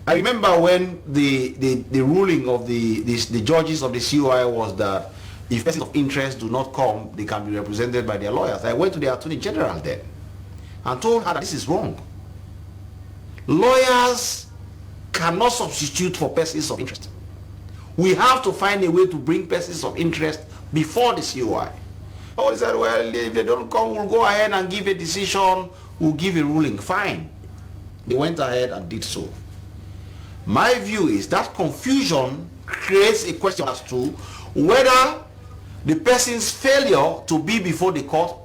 I remember when the ruling of the judges of the COI was that if persons of interest do not come, they can be represented by their lawyers. I went to the Attorney General then and told her that this is wrong. Lawyers cannot substitute for persons of interest. We have to find a way to bring persons of interest before the COI. Oh, they said, well, if they don't come, we'll go ahead and give a decision, we'll give a ruling. Fine. They went ahead and did so. My view is that confusion creates a question as to whether the person's failure to be before the court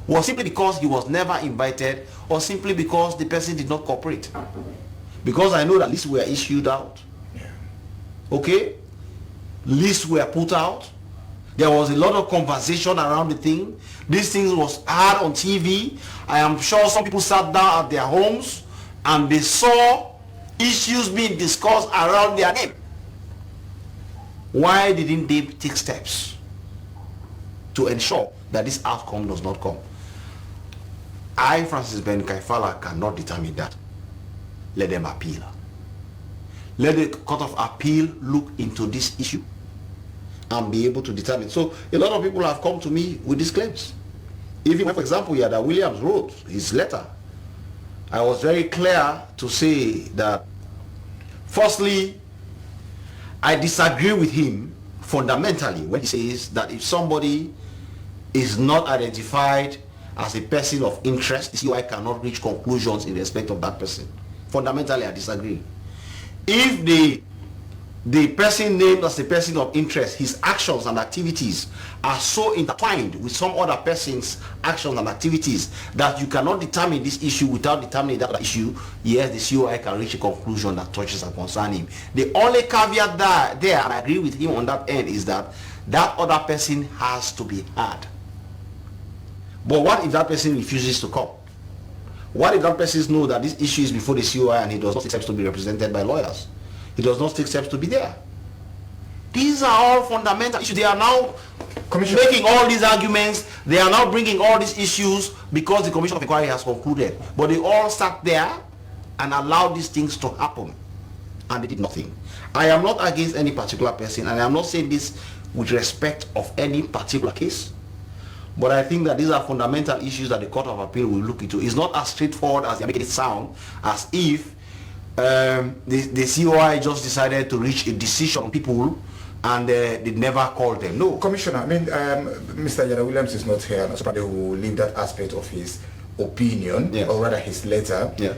was simply because he was never invited or simply because the person did not cooperate. Because I know that lists were issued out. Okay? Lists were put out. There was a lot of conversation around the thing. This thing was heard on TV. I am sure some people sat down at their homes and they saw issues being discussed around their name. Why didn't they take steps to ensure that this outcome does not come? I, Francis Ben Kaifala, cannot determine that. Let them appeal. Let the Court of Appeal look into this issue and be able to determine. So a lot of people have come to me with these claims. Even when, for example, Yada Williams wrote his letter, I was very clear to say that, firstly, I disagree with him fundamentally when he says that if somebody is not identified as a person of interest, the COI cannot reach conclusions in respect of that person. Fundamentally, I disagree. If the person named as a person of interest, his actions and activities are so intertwined with some other person's actions and activities that you cannot determine this issue without determining that issue, yes, the COI can reach a conclusion that touches and concerns him. The only caveat there, and I agree with him on that end, is that that other person has to be heard. But what if that person refuses to come? What if that person knows that this issue is before the COI and he does not take steps to be represented by lawyers? He does not take steps to be there. These are all fundamental issues. They are now making all these arguments. They are now bringing all these issues because the Commission of Inquiry has concluded. But they all sat there and allowed these things to happen. And they did nothing. I am not against any particular person, and I am not saying this with respect of any particular case. But I think that these are fundamental issues that the Court of Appeal will look into. It's not as straightforward as they make it sound, as if the COI just decided to reach a decision on people and they never called them. No. Commissioner, Mr. Yada Williams is not here, so probably will leave that aspect of his opinion, yes, or rather his letter, yes,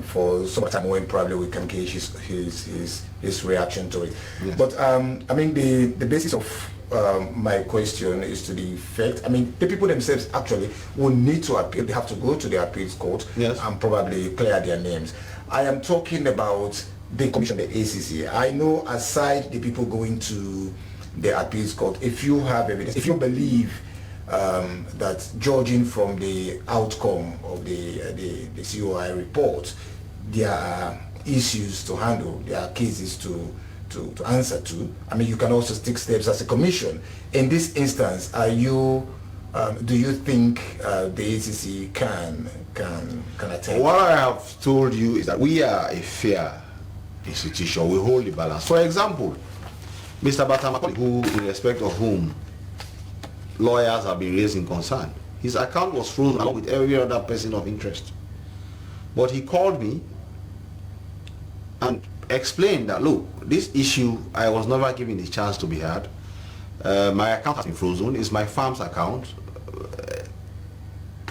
for some time when probably we can gauge his reaction to it. Yes. But the basis of my question is to the effect, the people themselves actually will need to appeal. They have to go to the appeals court, yes, and probably clear their names. I am talking about the commission, the ACC. I know aside the people going to the appeals court. If you have evidence, if you believe that judging from the outcome of the COI report, there are issues to handle, there are cases to answer to. I mean, you can also take steps as a commission. In this instance, are you? Do you think the ACC can attend? What I have told you is that we are a fair institution. We hold the balance. For example, Mr. Batamakoli, who, in respect of whom lawyers have been raising concern, his account was frozen along with every other person of interest. But he called me and explained that, look, this issue, I was never given the chance to be heard. My account has been frozen. It's my farm's account.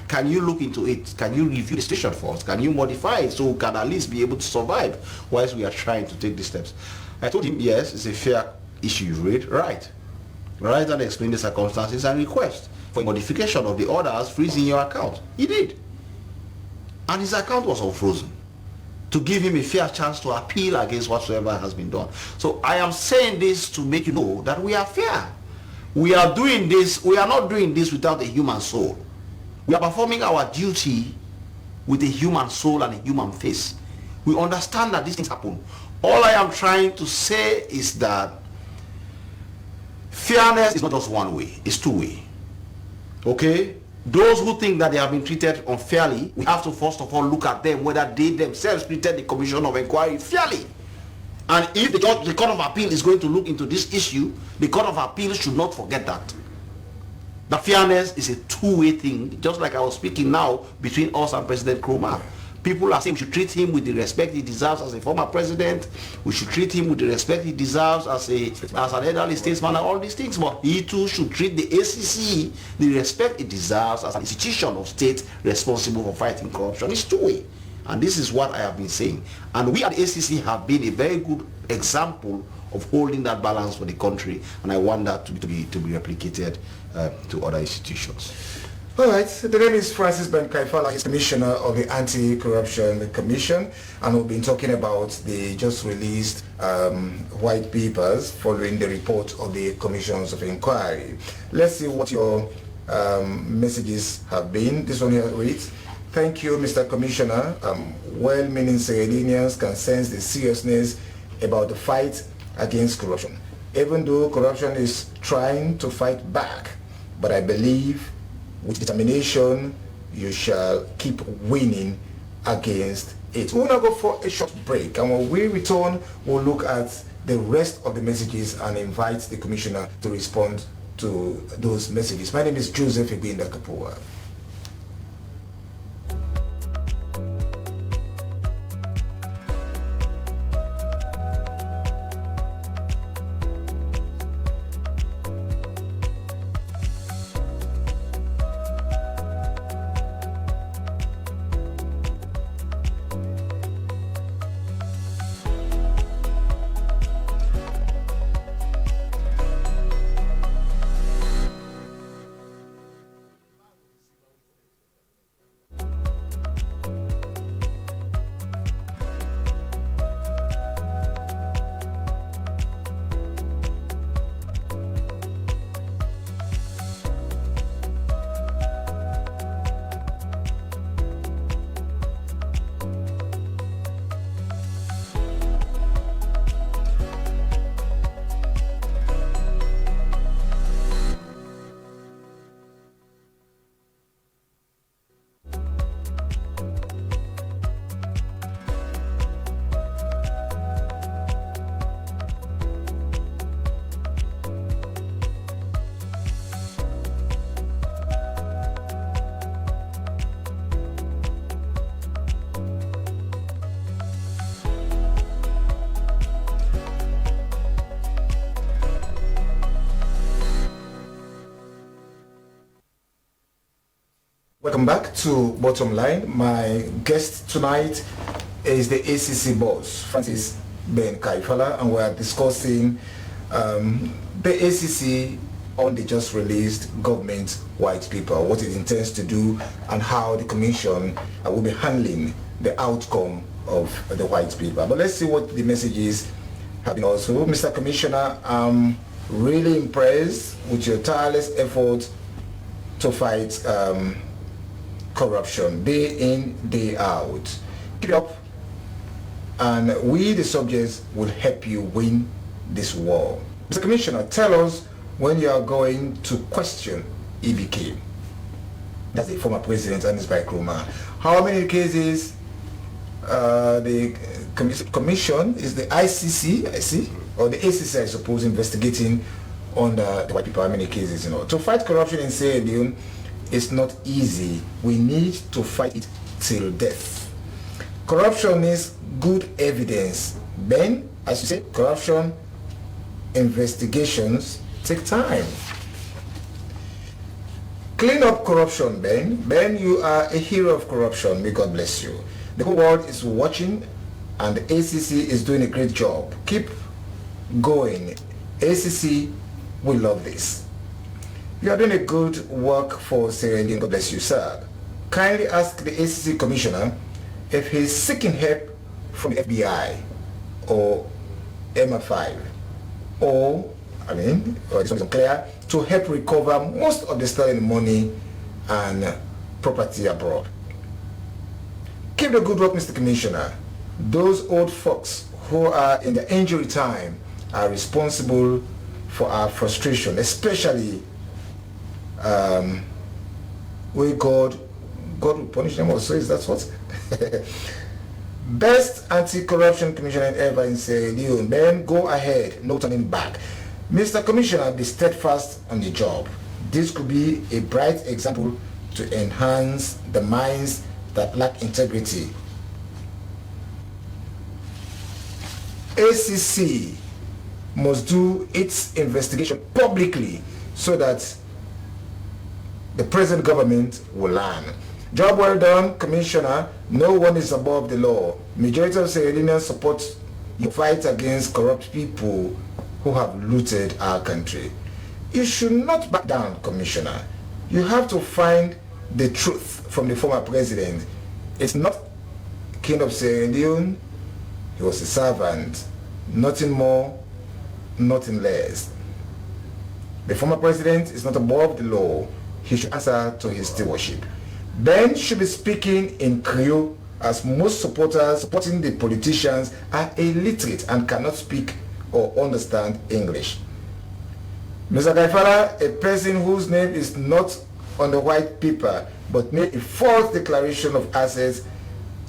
Can you look into it? Can you review the situation for us? Can you modify it so we can at least be able to survive whilst we are trying to take these steps? I told him, yes, it's a fair issue you raised. Right. Write and explain the circumstances and request for modification of the orders freezing your account. He did. And his account was unfrozen, to give him a fair chance to appeal against whatsoever has been done. So I am saying this to make you know that we are fair. We are doing this, we are not doing this without a human soul. We are performing our duty with a human soul and a human face. We understand that these things happen. All I am trying to say is that fairness is not just one way, it's two way. Okay? Those who think that they have been treated unfairly, we have to first of all look at them whether they themselves treated the Commission of Inquiry fairly. And if the Court of Appeal is going to look into this issue, the Court of Appeal should not forget that. The fairness is a two-way thing, just like I was speaking now between us and President Nkrumah. People are saying we should treat him with the respect he deserves as a former president. We should treat him with the respect he deserves as an elderly statesman and all these things. But he too should treat the ACC the respect it deserves as an institution of state responsible for fighting corruption. It's two-way. And this is what I have been saying. And we at the ACC have been a very good example of holding that balance for the country. And I want that to be replicated to other institutions. All right, the name is Francis Ben Kaifala. He's Commissioner of the Anti-Corruption Commission, and we've been talking about the just released white papers following the report of the Commissions of Inquiry. Let's see what your messages have been. This one here reads, "Thank you, Mr. Commissioner. Well-meaning Sierra Leoneans can sense the seriousness about the fight against corruption, even though corruption is trying to fight back. But I believe with determination, you shall keep winning against it." We'll now go for a short break, and when we return, we'll look at the rest of the messages and invite the Commissioner to respond to those messages. My name is Joseph Igbinda Kapua. Welcome back to Bottom Line. My guest tonight is the ACC boss, Francis Ben Kaifala, and we are discussing the ACC on the just released government white paper, what it intends to do, and how the Commission will be handling the outcome of the white paper. But let's see what the messages have been also. Mr. Commissioner, really impressed with your tireless efforts to fight corruption day in, day out. Keep it up, and we, the subjects, will help you win this war. Mr. Commissioner, tell us when you are going to question EBK. That's the former president, Ernest Bai Koroma. How many cases the commission is the ICC, I see, or the ACC, I suppose, investigating on the white people? How many cases, To fight corruption in Sierra Leone is not easy. We need to fight it till death. Corruption needs good evidence. Ben, as you said, corruption investigations take time. Clean up corruption, Ben. Ben, you are a hero of corruption. May God bless you. The whole world is watching, and the ACC is doing a great job. Keep going. ACC will love this. You are doing a good work for Sierra Leone. God bless you, sir. Kindly ask the ACC commissioner if he is seeking help from the FBI or MI5 or this one is unclear, to help recover most of the stolen money and property abroad. Keep the good work, Mr. Commissioner. Those old folks who are in the injury time are responsible for our frustration, especially where God will punish them also. Is that what? Best anti-corruption commissioner ever in Sierra Leone. Then go ahead, no turning back. Mr. Commissioner, be steadfast on the job. This could be a bright example to enhance the minds that lack integrity. ACC must do its investigation publicly so that the present government will learn. Job well done, Commissioner. No one is above the law. Majority of Sierra Leoneans support your fight against corrupt people who have looted our country. You should not back down, Commissioner. You have to find the truth from the former president. It's not King of Sierra Leone. He was a servant. Nothing more, nothing less. The former president is not above the law. He should answer to his stewardship. Ben should be speaking in Creole, as most supporters supporting the politicians are illiterate and cannot speak or understand English. Mr. Gaifala, a person whose name is not on the white paper but made a false declaration of assets,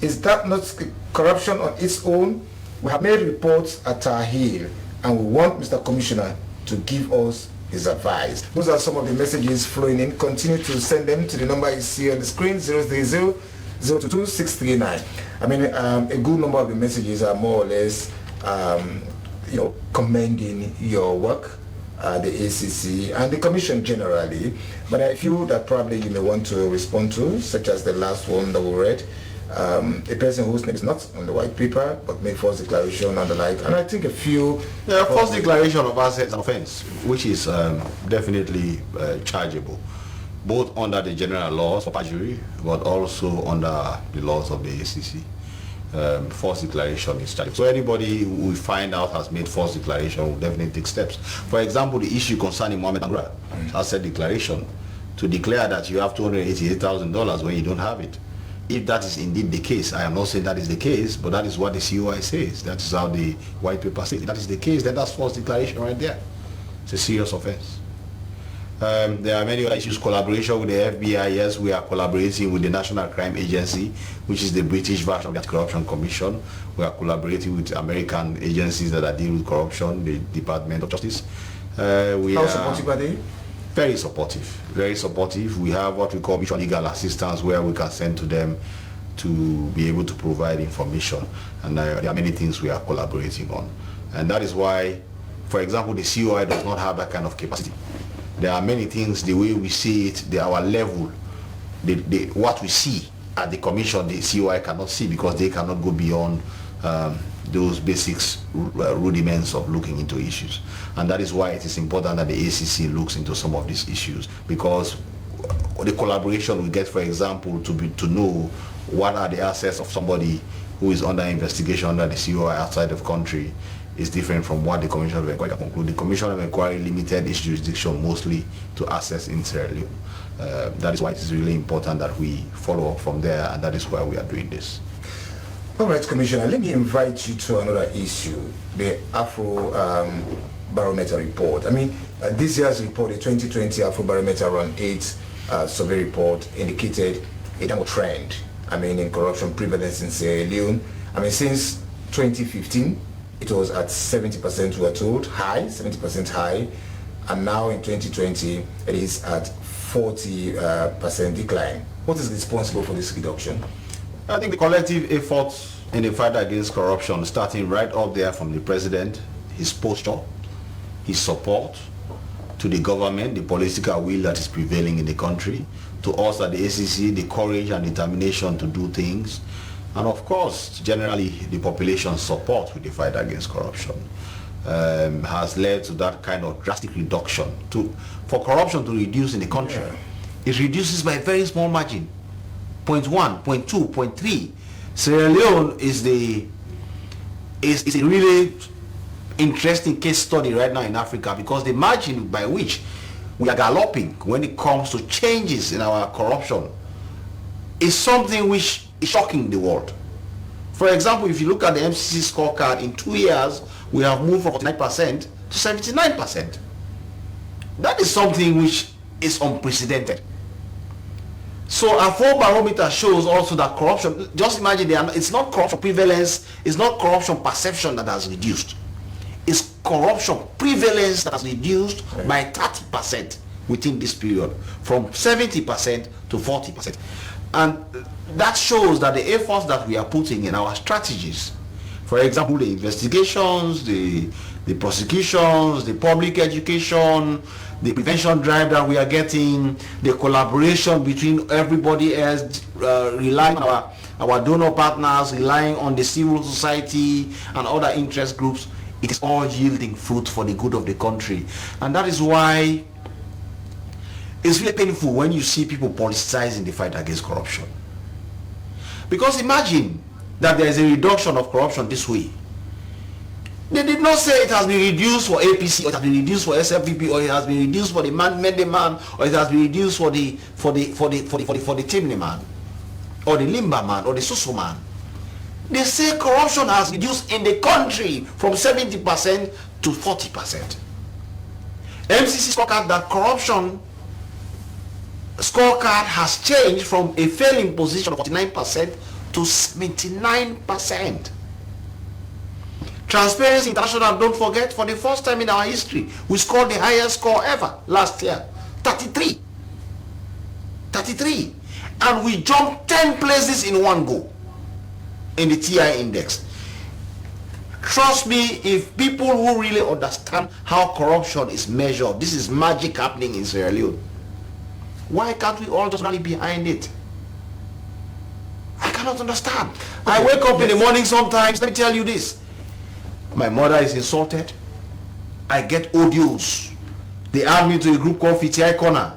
is that not corruption on its own? We have made reports at Tahir, and we want Mr. Commissioner to give us his advice. Those are some of the messages flowing in. Continue to send them to the number you see on the screen, 030-022-639. I mean, a good number of the messages are more or less commending your work, the ACC and the Commission generally. But a few that probably you may want to respond to, such as the last one that we read. A person whose name is not on the white paper but made false declaration and the like. And I think a few... Yeah, false declaration of assets offense, which is definitely chargeable, both under the general laws for perjury, but also under the laws of the ACC. False declaration is chargeable. So anybody we find out has made false declaration will definitely take steps. For example, the issue concerning Mohamed Angra, asset declaration, to declare that you have $288,000 when you don't have it. If that is indeed the case, I am not saying that is the case, but that is what the COI says. That is how the white paper says. If that is the case, then that's false declaration right there. It's a serious offense. There are many other issues. Collaboration with the FBI. Yes, we are collaborating with the National Crime Agency, which is the British version of the Anti-Corruption Commission. We are collaborating with American agencies that are dealing with corruption, the Department of Justice. How supportive are they? Very supportive, very supportive. We have what we call mutual legal assistance, where we can send to them to be able to provide information. And there are many things we are collaborating on. And that is why, for example, the COI does not have that kind of capacity. There are many things, the way we see it, our level, what we see at the commission, the COI cannot see, because they cannot go beyond those basics, rudiments of looking into issues. And that is why it is important that the ACC looks into some of these issues, because the collaboration we get, for example, to know what are the assets of somebody who is under investigation under the COI outside of country, is different from what the Commission of Inquiry concluded. The Commission of Inquiry limited its jurisdiction mostly to assets in Sierra Leone. That is why it is really important that we follow up from there, and that is why we are doing this. All right, Commissioner, let me invite you to another issue, the Afro Barometer report. I mean, this year's report, the 2020 Afro Barometer Run 8 survey report, indicated a downward trend, I mean, in corruption prevalence in Sierra Leone. I mean, since 2015, it was at 70%, we are told, high, 70% high, and now in 2020, it is at 40% decline. What is responsible for this reduction? I think the collective efforts in the fight against corruption, starting right up there from the president, his posture, his support, to the government, the political will that is prevailing in the country, to us at the ACC, the courage and determination to do things, and of course, generally, the population's support with the fight against corruption has led to that kind of drastic reduction. For corruption to reduce in the country, it reduces by a very small margin. 0.1, 0.2, 0.3. Sierra Leone is a really interesting case study right now in Africa, because the margin by which we are galloping when it comes to changes in our corruption is something which is shocking the world. For example, if you look at the MCC scorecard, in 2 years we have moved from 49% to 79%. That is something which is unprecedented. So our Afro Barometer shows also that corruption, just imagine, it's not corruption prevalence, it's not corruption perception that has reduced. It's corruption prevalence that has reduced by 30% within this period, from 70% to 40%. And that shows that the efforts that we are putting in our strategies, for example, the investigations, the prosecutions, the public education, the prevention drive that we are getting, the collaboration between everybody else, relying on our donor partners, relying on the civil society and other interest groups, it is all yielding fruit for the good of the country. And that is why it's really painful when you see people politicizing the fight against corruption. Because imagine that there is a reduction of corruption this way. They did not say it has been reduced for APC, or it has been reduced for SFPP, or it has been reduced for the Mende man, or it has been reduced for the Timni man, or the Limba man, or the Susu man. They say corruption has reduced in the country from 70% to 40%. MCC scorecard, that corruption scorecard has changed from a failing position of 49% to 79%. Transparency International, don't forget, for the first time in our history, we scored the highest score ever last year, 33. 33. And we jumped 10 places in one go in the TI index. Trust me, if people who really understand how corruption is measured, this is magic happening in Sierra Leone. Why can't we all just rally behind it? I cannot understand. I wake up in the morning sometimes, let me tell you this. My mother is insulted. I get audios. They add me to a group called Fiti Corner,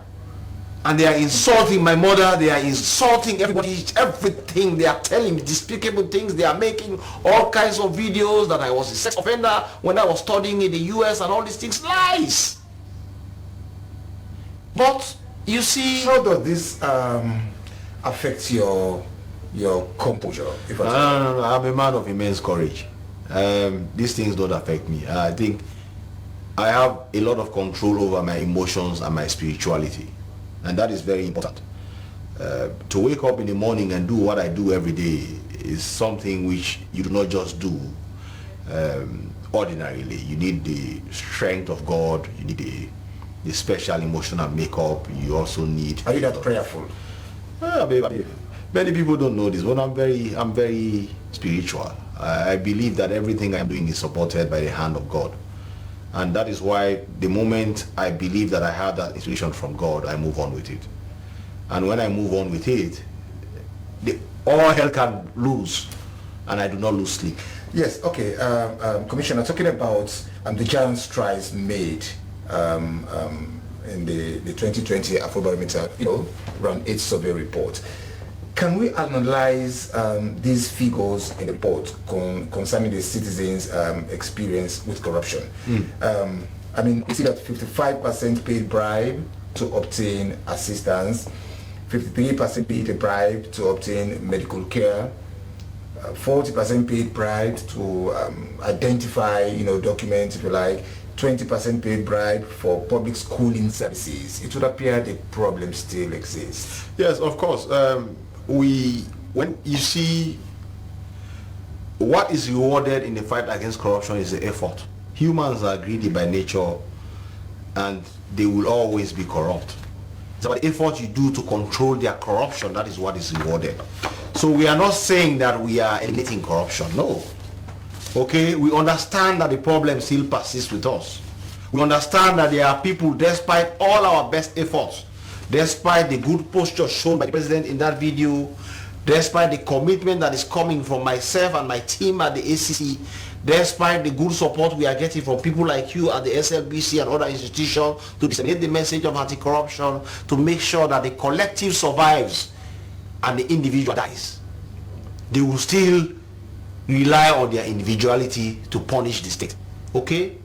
and they are insulting my mother. They are insulting everybody, everything. They are telling me despicable things. They are making all kinds of videos that I was a sex offender when I was studying in the US and all these things. Lies. But you see, how does this affect your composure? No, I'm a man of immense courage. These things don't affect me. I think I have a lot of control over my emotions and my spirituality, and that is very important. To wake up in the morning and do what I do every day is something which you do not just do ordinarily. You need the strength of God. You need the special emotional makeup. You also need. Are you that prayerful? Many people don't know this, but I'm very spiritual. I believe that everything I'm doing is supported by the hand of God. And that is why the moment I believe that I have that inspiration from God, I move on with it. And when I move on with it, all hell can lose, and I do not lose sleep. Yes, okay. Commissioner, talking about the giant strides made in the 2020 Afrobarometer, Round 8 survey report. Can we analyze these figures in the report concerning the citizens' experience with corruption? I mean, we see that 55% paid bribe to obtain assistance, 53% paid a bribe to obtain medical care, 40% paid bribe to identify, documents, if you like, 20% paid bribe for public schooling services. It would appear the problem still exists. Yes, of course. When you see what is rewarded in the fight against corruption is the effort. Humans are greedy by nature and they will always be corrupt. So the effort you do to control their corruption, that is what is rewarded. So we are not saying that we are eliminating corruption, no. Okay, we understand that the problem still persists with us. We understand that there are people, despite all our best efforts, despite the good posture shown by the president in that video, despite the commitment that is coming from myself and my team at the ACC, despite the good support we are getting from people like you at the SLBC and other institutions to disseminate the message of anti-corruption, to make sure that the collective survives and the individual dies, they will still rely on their individuality to punish the state. Okay?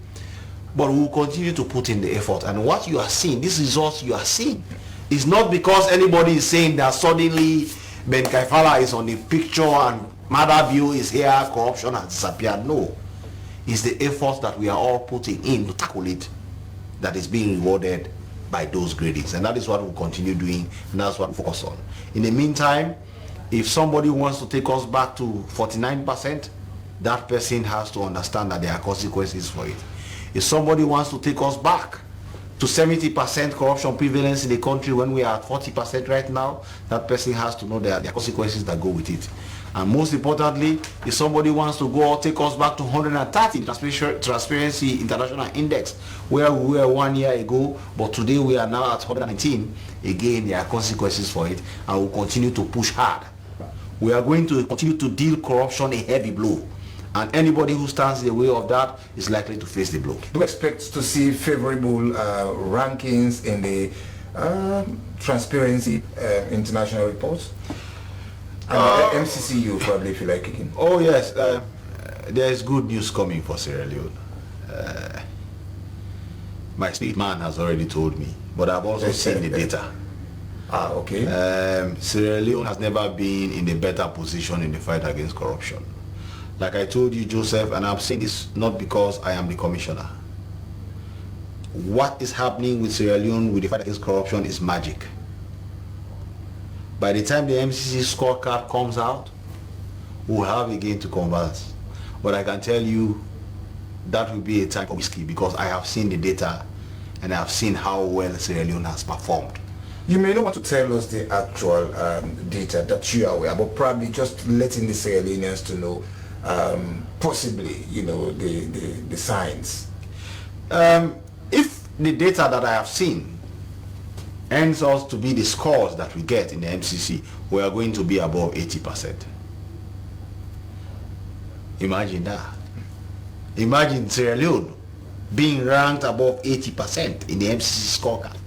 But we will continue to put in the effort. And what you are seeing, these results you are seeing, is not because anybody is saying that suddenly Ben Kaifala is on the picture and Madaview is here, corruption has disappeared. No. It's the efforts that we are all putting in to tackle it that is being rewarded by those gradings. And that is what we'll continue doing, and that's what we focus on. In the meantime, if somebody wants to take us back to 49%, that person has to understand that there are consequences for it. If somebody wants to take us back to 70% corruption prevalence in the country when we are at 40% right now, that person has to know that there are consequences that go with it. And most importantly, if somebody wants to go or take us back to 130 Transparency International Index, where we were 1 year ago, but today we are now at 119, again, there are consequences for it, and we'll continue to push hard. We are going to continue to deal corruption a heavy blow. And anybody who stands in the way of that is likely to face the blow. Do you expect to see favorable rankings in the Transparency International reports? And MCCU probably, if you like again. Oh yes, there is good news coming for Sierra Leone. My spirit man has already told me, but I've also seen the data. Okay. Sierra Leone has never been in a better position in the fight against corruption. Like I told you, Joseph, and I'm saying this not because I am the commissioner. What is happening with Sierra Leone with the fight against corruption is magic. By the time the MCC scorecard comes out, we'll have again to converse. But I can tell you that will be a time for whiskey, because I have seen the data and I have seen how well Sierra Leone has performed. You may not want to tell us the actual data that you are aware, but probably just letting the Sierra Leoneans to know possibly, the signs. If the data that I have seen ends us to be the scores that we get in the MCC, we are going to be above 80%. Imagine that. Imagine Sierra Leone being ranked above 80% in the MCC scorecard.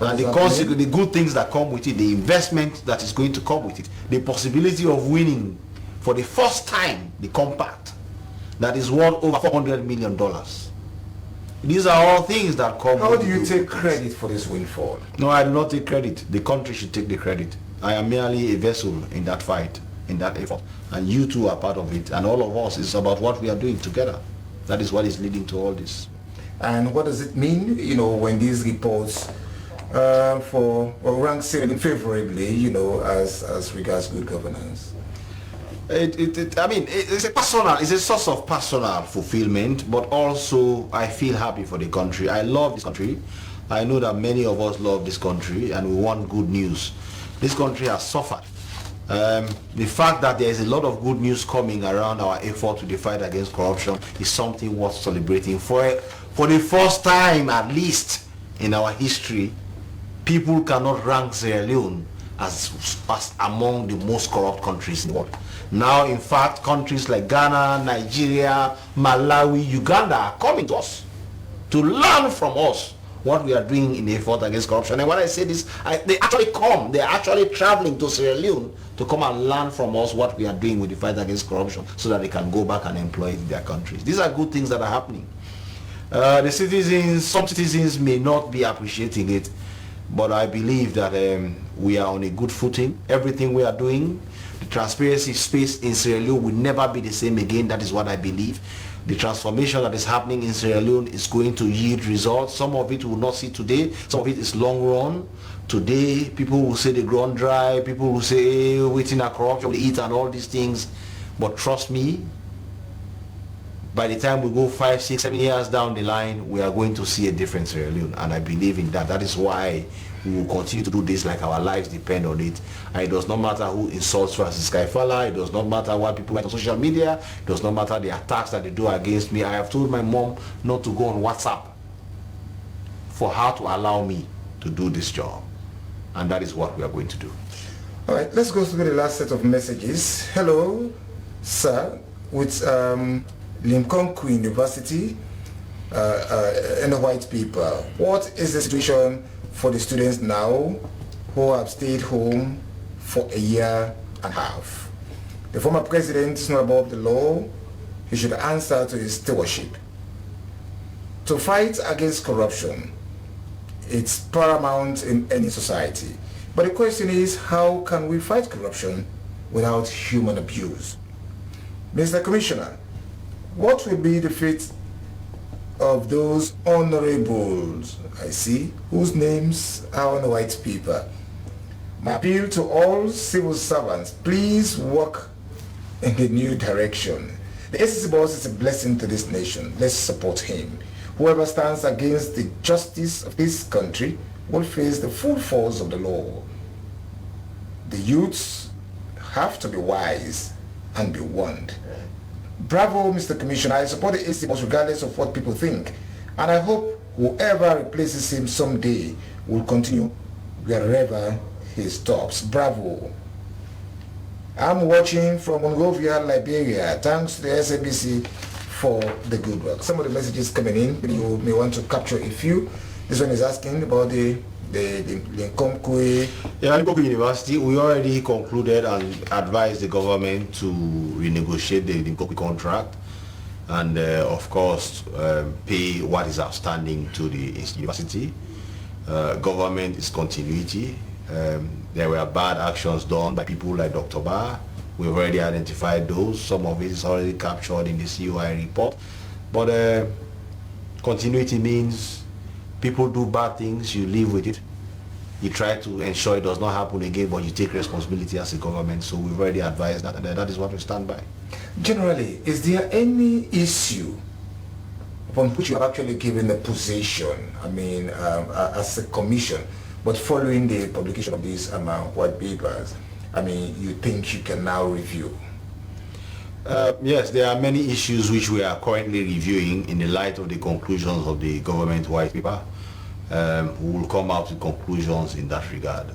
And the good things that come with it, the investment that is going to come with it, the possibility of winning for the first time the compact that is worth over $400 million. These are all things that come. How do you take credit for this windfall? No, I do not take credit. The country should take the credit. I am merely a vessel in that fight, in that effort. And you too are part of it. And all of us, is about what we are doing together. That is what is leading to all this. And what does it mean, when these reports rank Sierra Leone favorably, as regards good governance? It's a source of personal fulfillment, but also I feel happy for the country. I love this country. I know that many of us love this country and we want good news. This country has suffered. The fact that there is a lot of good news coming around our effort to the fight against corruption is something worth celebrating. For the first time, at least in our history, people cannot rank Sierra Leone as among the most corrupt countries in the world. Now, in fact, countries like Ghana, Nigeria, Malawi, Uganda are coming to us to learn from us what we are doing in the effort against corruption. And when I say this, they are actually traveling to Sierra Leone to come and learn from us what we are doing with the fight against corruption so that they can go back and employ it in their countries. These are good things that are happening. Some citizens may not be appreciating it, but I believe that we are on a good footing. Everything we are doing, the transparency space in Sierra Leone will never be the same again. That is what I believe. The transformation that is happening in Sierra Leone is going to yield results. Some of it we will not see today. Some of it is long run. Today, people will say they grown dry. People will say, waiting at corruption, we eat and all these things. But trust me, by the time we go 5, 6, 7 years down the line, we are going to see a different Sierra Leone. And I believe in that. That is why we will continue to do this like our lives depend on it. And it does not matter who insults Francis Kaifala. It does not matter what people write on social media. It does not matter the attacks that they do against me. I have told my mom not to go on WhatsApp for her to allow me to do this job. And that is what we are going to do. All right, let's go through the last set of messages. Hello, sir, with Lincoln University and the white people. What is the situation for the students now who have stayed home for a year and a half? The former president is not above the law. He should answer to his stewardship. To fight against corruption, it's paramount in any society. But the question is, how can we fight corruption without human abuse? Mr. Commissioner, what will be the fate of those honorables, I see, whose names are on the white paper? My appeal to all civil servants, please work in the new direction. The SCC boss is a blessing to this nation. Let's support him. Whoever stands against the justice of this country will face the full force of the law. The youths have to be wise and be warned. Bravo, Mr. Commissioner. I support the SCC boss regardless of what people think. And I hope whoever replaces him someday will continue wherever he stops. Bravo. I'm watching from Monrovia, Liberia. Thanks to the SABC for the good work. Some of the messages coming in, you may want to capture a few. This one is asking about the Linkomkwe. Yeah, Linkomkwe University, we already concluded and advised the government to renegotiate the Linkomkwe contract and of course pay what is outstanding to the university. Government is continuity. There were bad actions done by people like Dr. Ba. We've already identified those. Some of it is already captured in the COI report. But continuity means people do bad things, you live with it. You try to ensure it does not happen again, but you take responsibility as a government. So we've already advised that, and that is what we stand by. Generally, is there any issue upon which you have actually given a position, I mean, as a commission, but following the publication of these white papers, I mean, you think you can now review? Yes, there are many issues which we are currently reviewing in the light of the conclusions of the government white paper. We will come out with conclusions in that regard.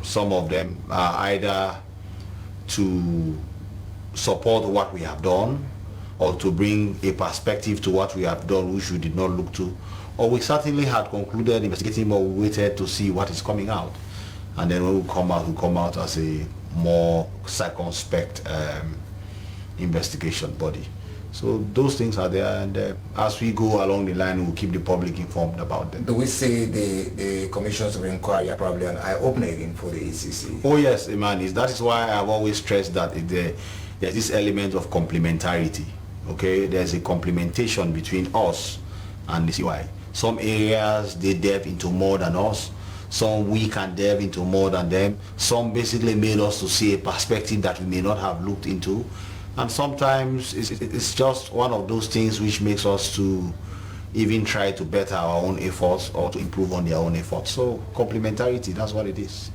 Some of them are either to support what we have done or to bring a perspective to what we have done which we did not look to. Or we certainly had concluded investigating, but we waited to see what is coming out. And then when we come out as a more circumspect investigation body. So those things are there, and as we go along the line, we'll keep the public informed about them. Do we say the commissions of inquiry are probably an eye-opener again for the ECC? Oh yes, man. That is why I've always stressed that there's this element of complementarity. Okay, there's a complementation between us and the CY. Some areas they delve into more than us. Some we can delve into more than them. Some basically made us to see a perspective that we may not have looked into. And sometimes it's just one of those things which makes us to even try to better our own efforts or to improve on their own efforts. So complementarity, that's what it is.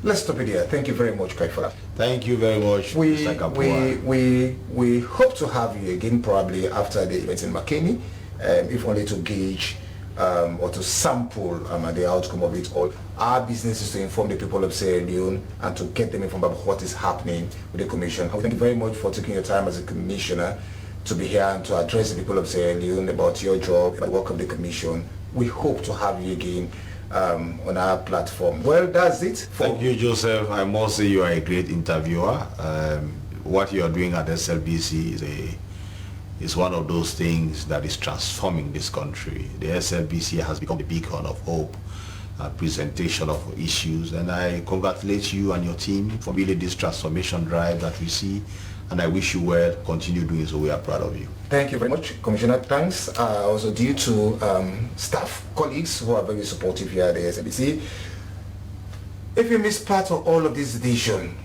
Let's stop it here. Thank you very much, Kaifala. Thank you very much, Mr. Kapua. We hope to have you again probably after the event in Makeni, if only to gauge or to sample the outcome of it all. Our business is to inform the people of Sierra Leone and to get them informed about what is happening with the commission. Thank you very much for taking your time as a commissioner to be here and to address the people of Sierra Leone about your job, the work of the commission, we hope to have you again on our platform. Well, that's it. Thank you, Joseph. I must say you are a great interviewer. What you are doing at SLBC is one of those things that is transforming this country. The SLBC has become a beacon of hope, presentation of issues, and I congratulate you and your team for building this transformation drive that we see, and I wish you well. Continue doing so. We are proud of you. Thank you very much, Commissioner. Thanks also due to staff, colleagues who are very supportive here at the SLBC. If you missed part of all of this edition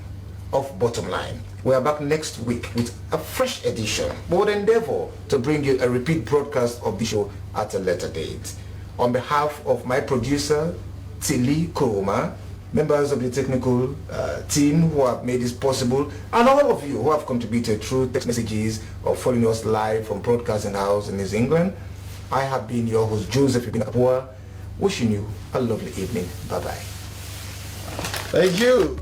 of Bottom Line, we are back next week with a fresh edition. We would endeavor to bring you a repeat broadcast of the show at a later date. On behalf of my producer, Tili Kuruma, members of the technical team who have made this possible, and all of you who have contributed through text messages or following us live from Broadcasting House in East England, I have been your host, Joseph Ibn Kapua, wishing you a lovely evening. Bye-bye. Thank you.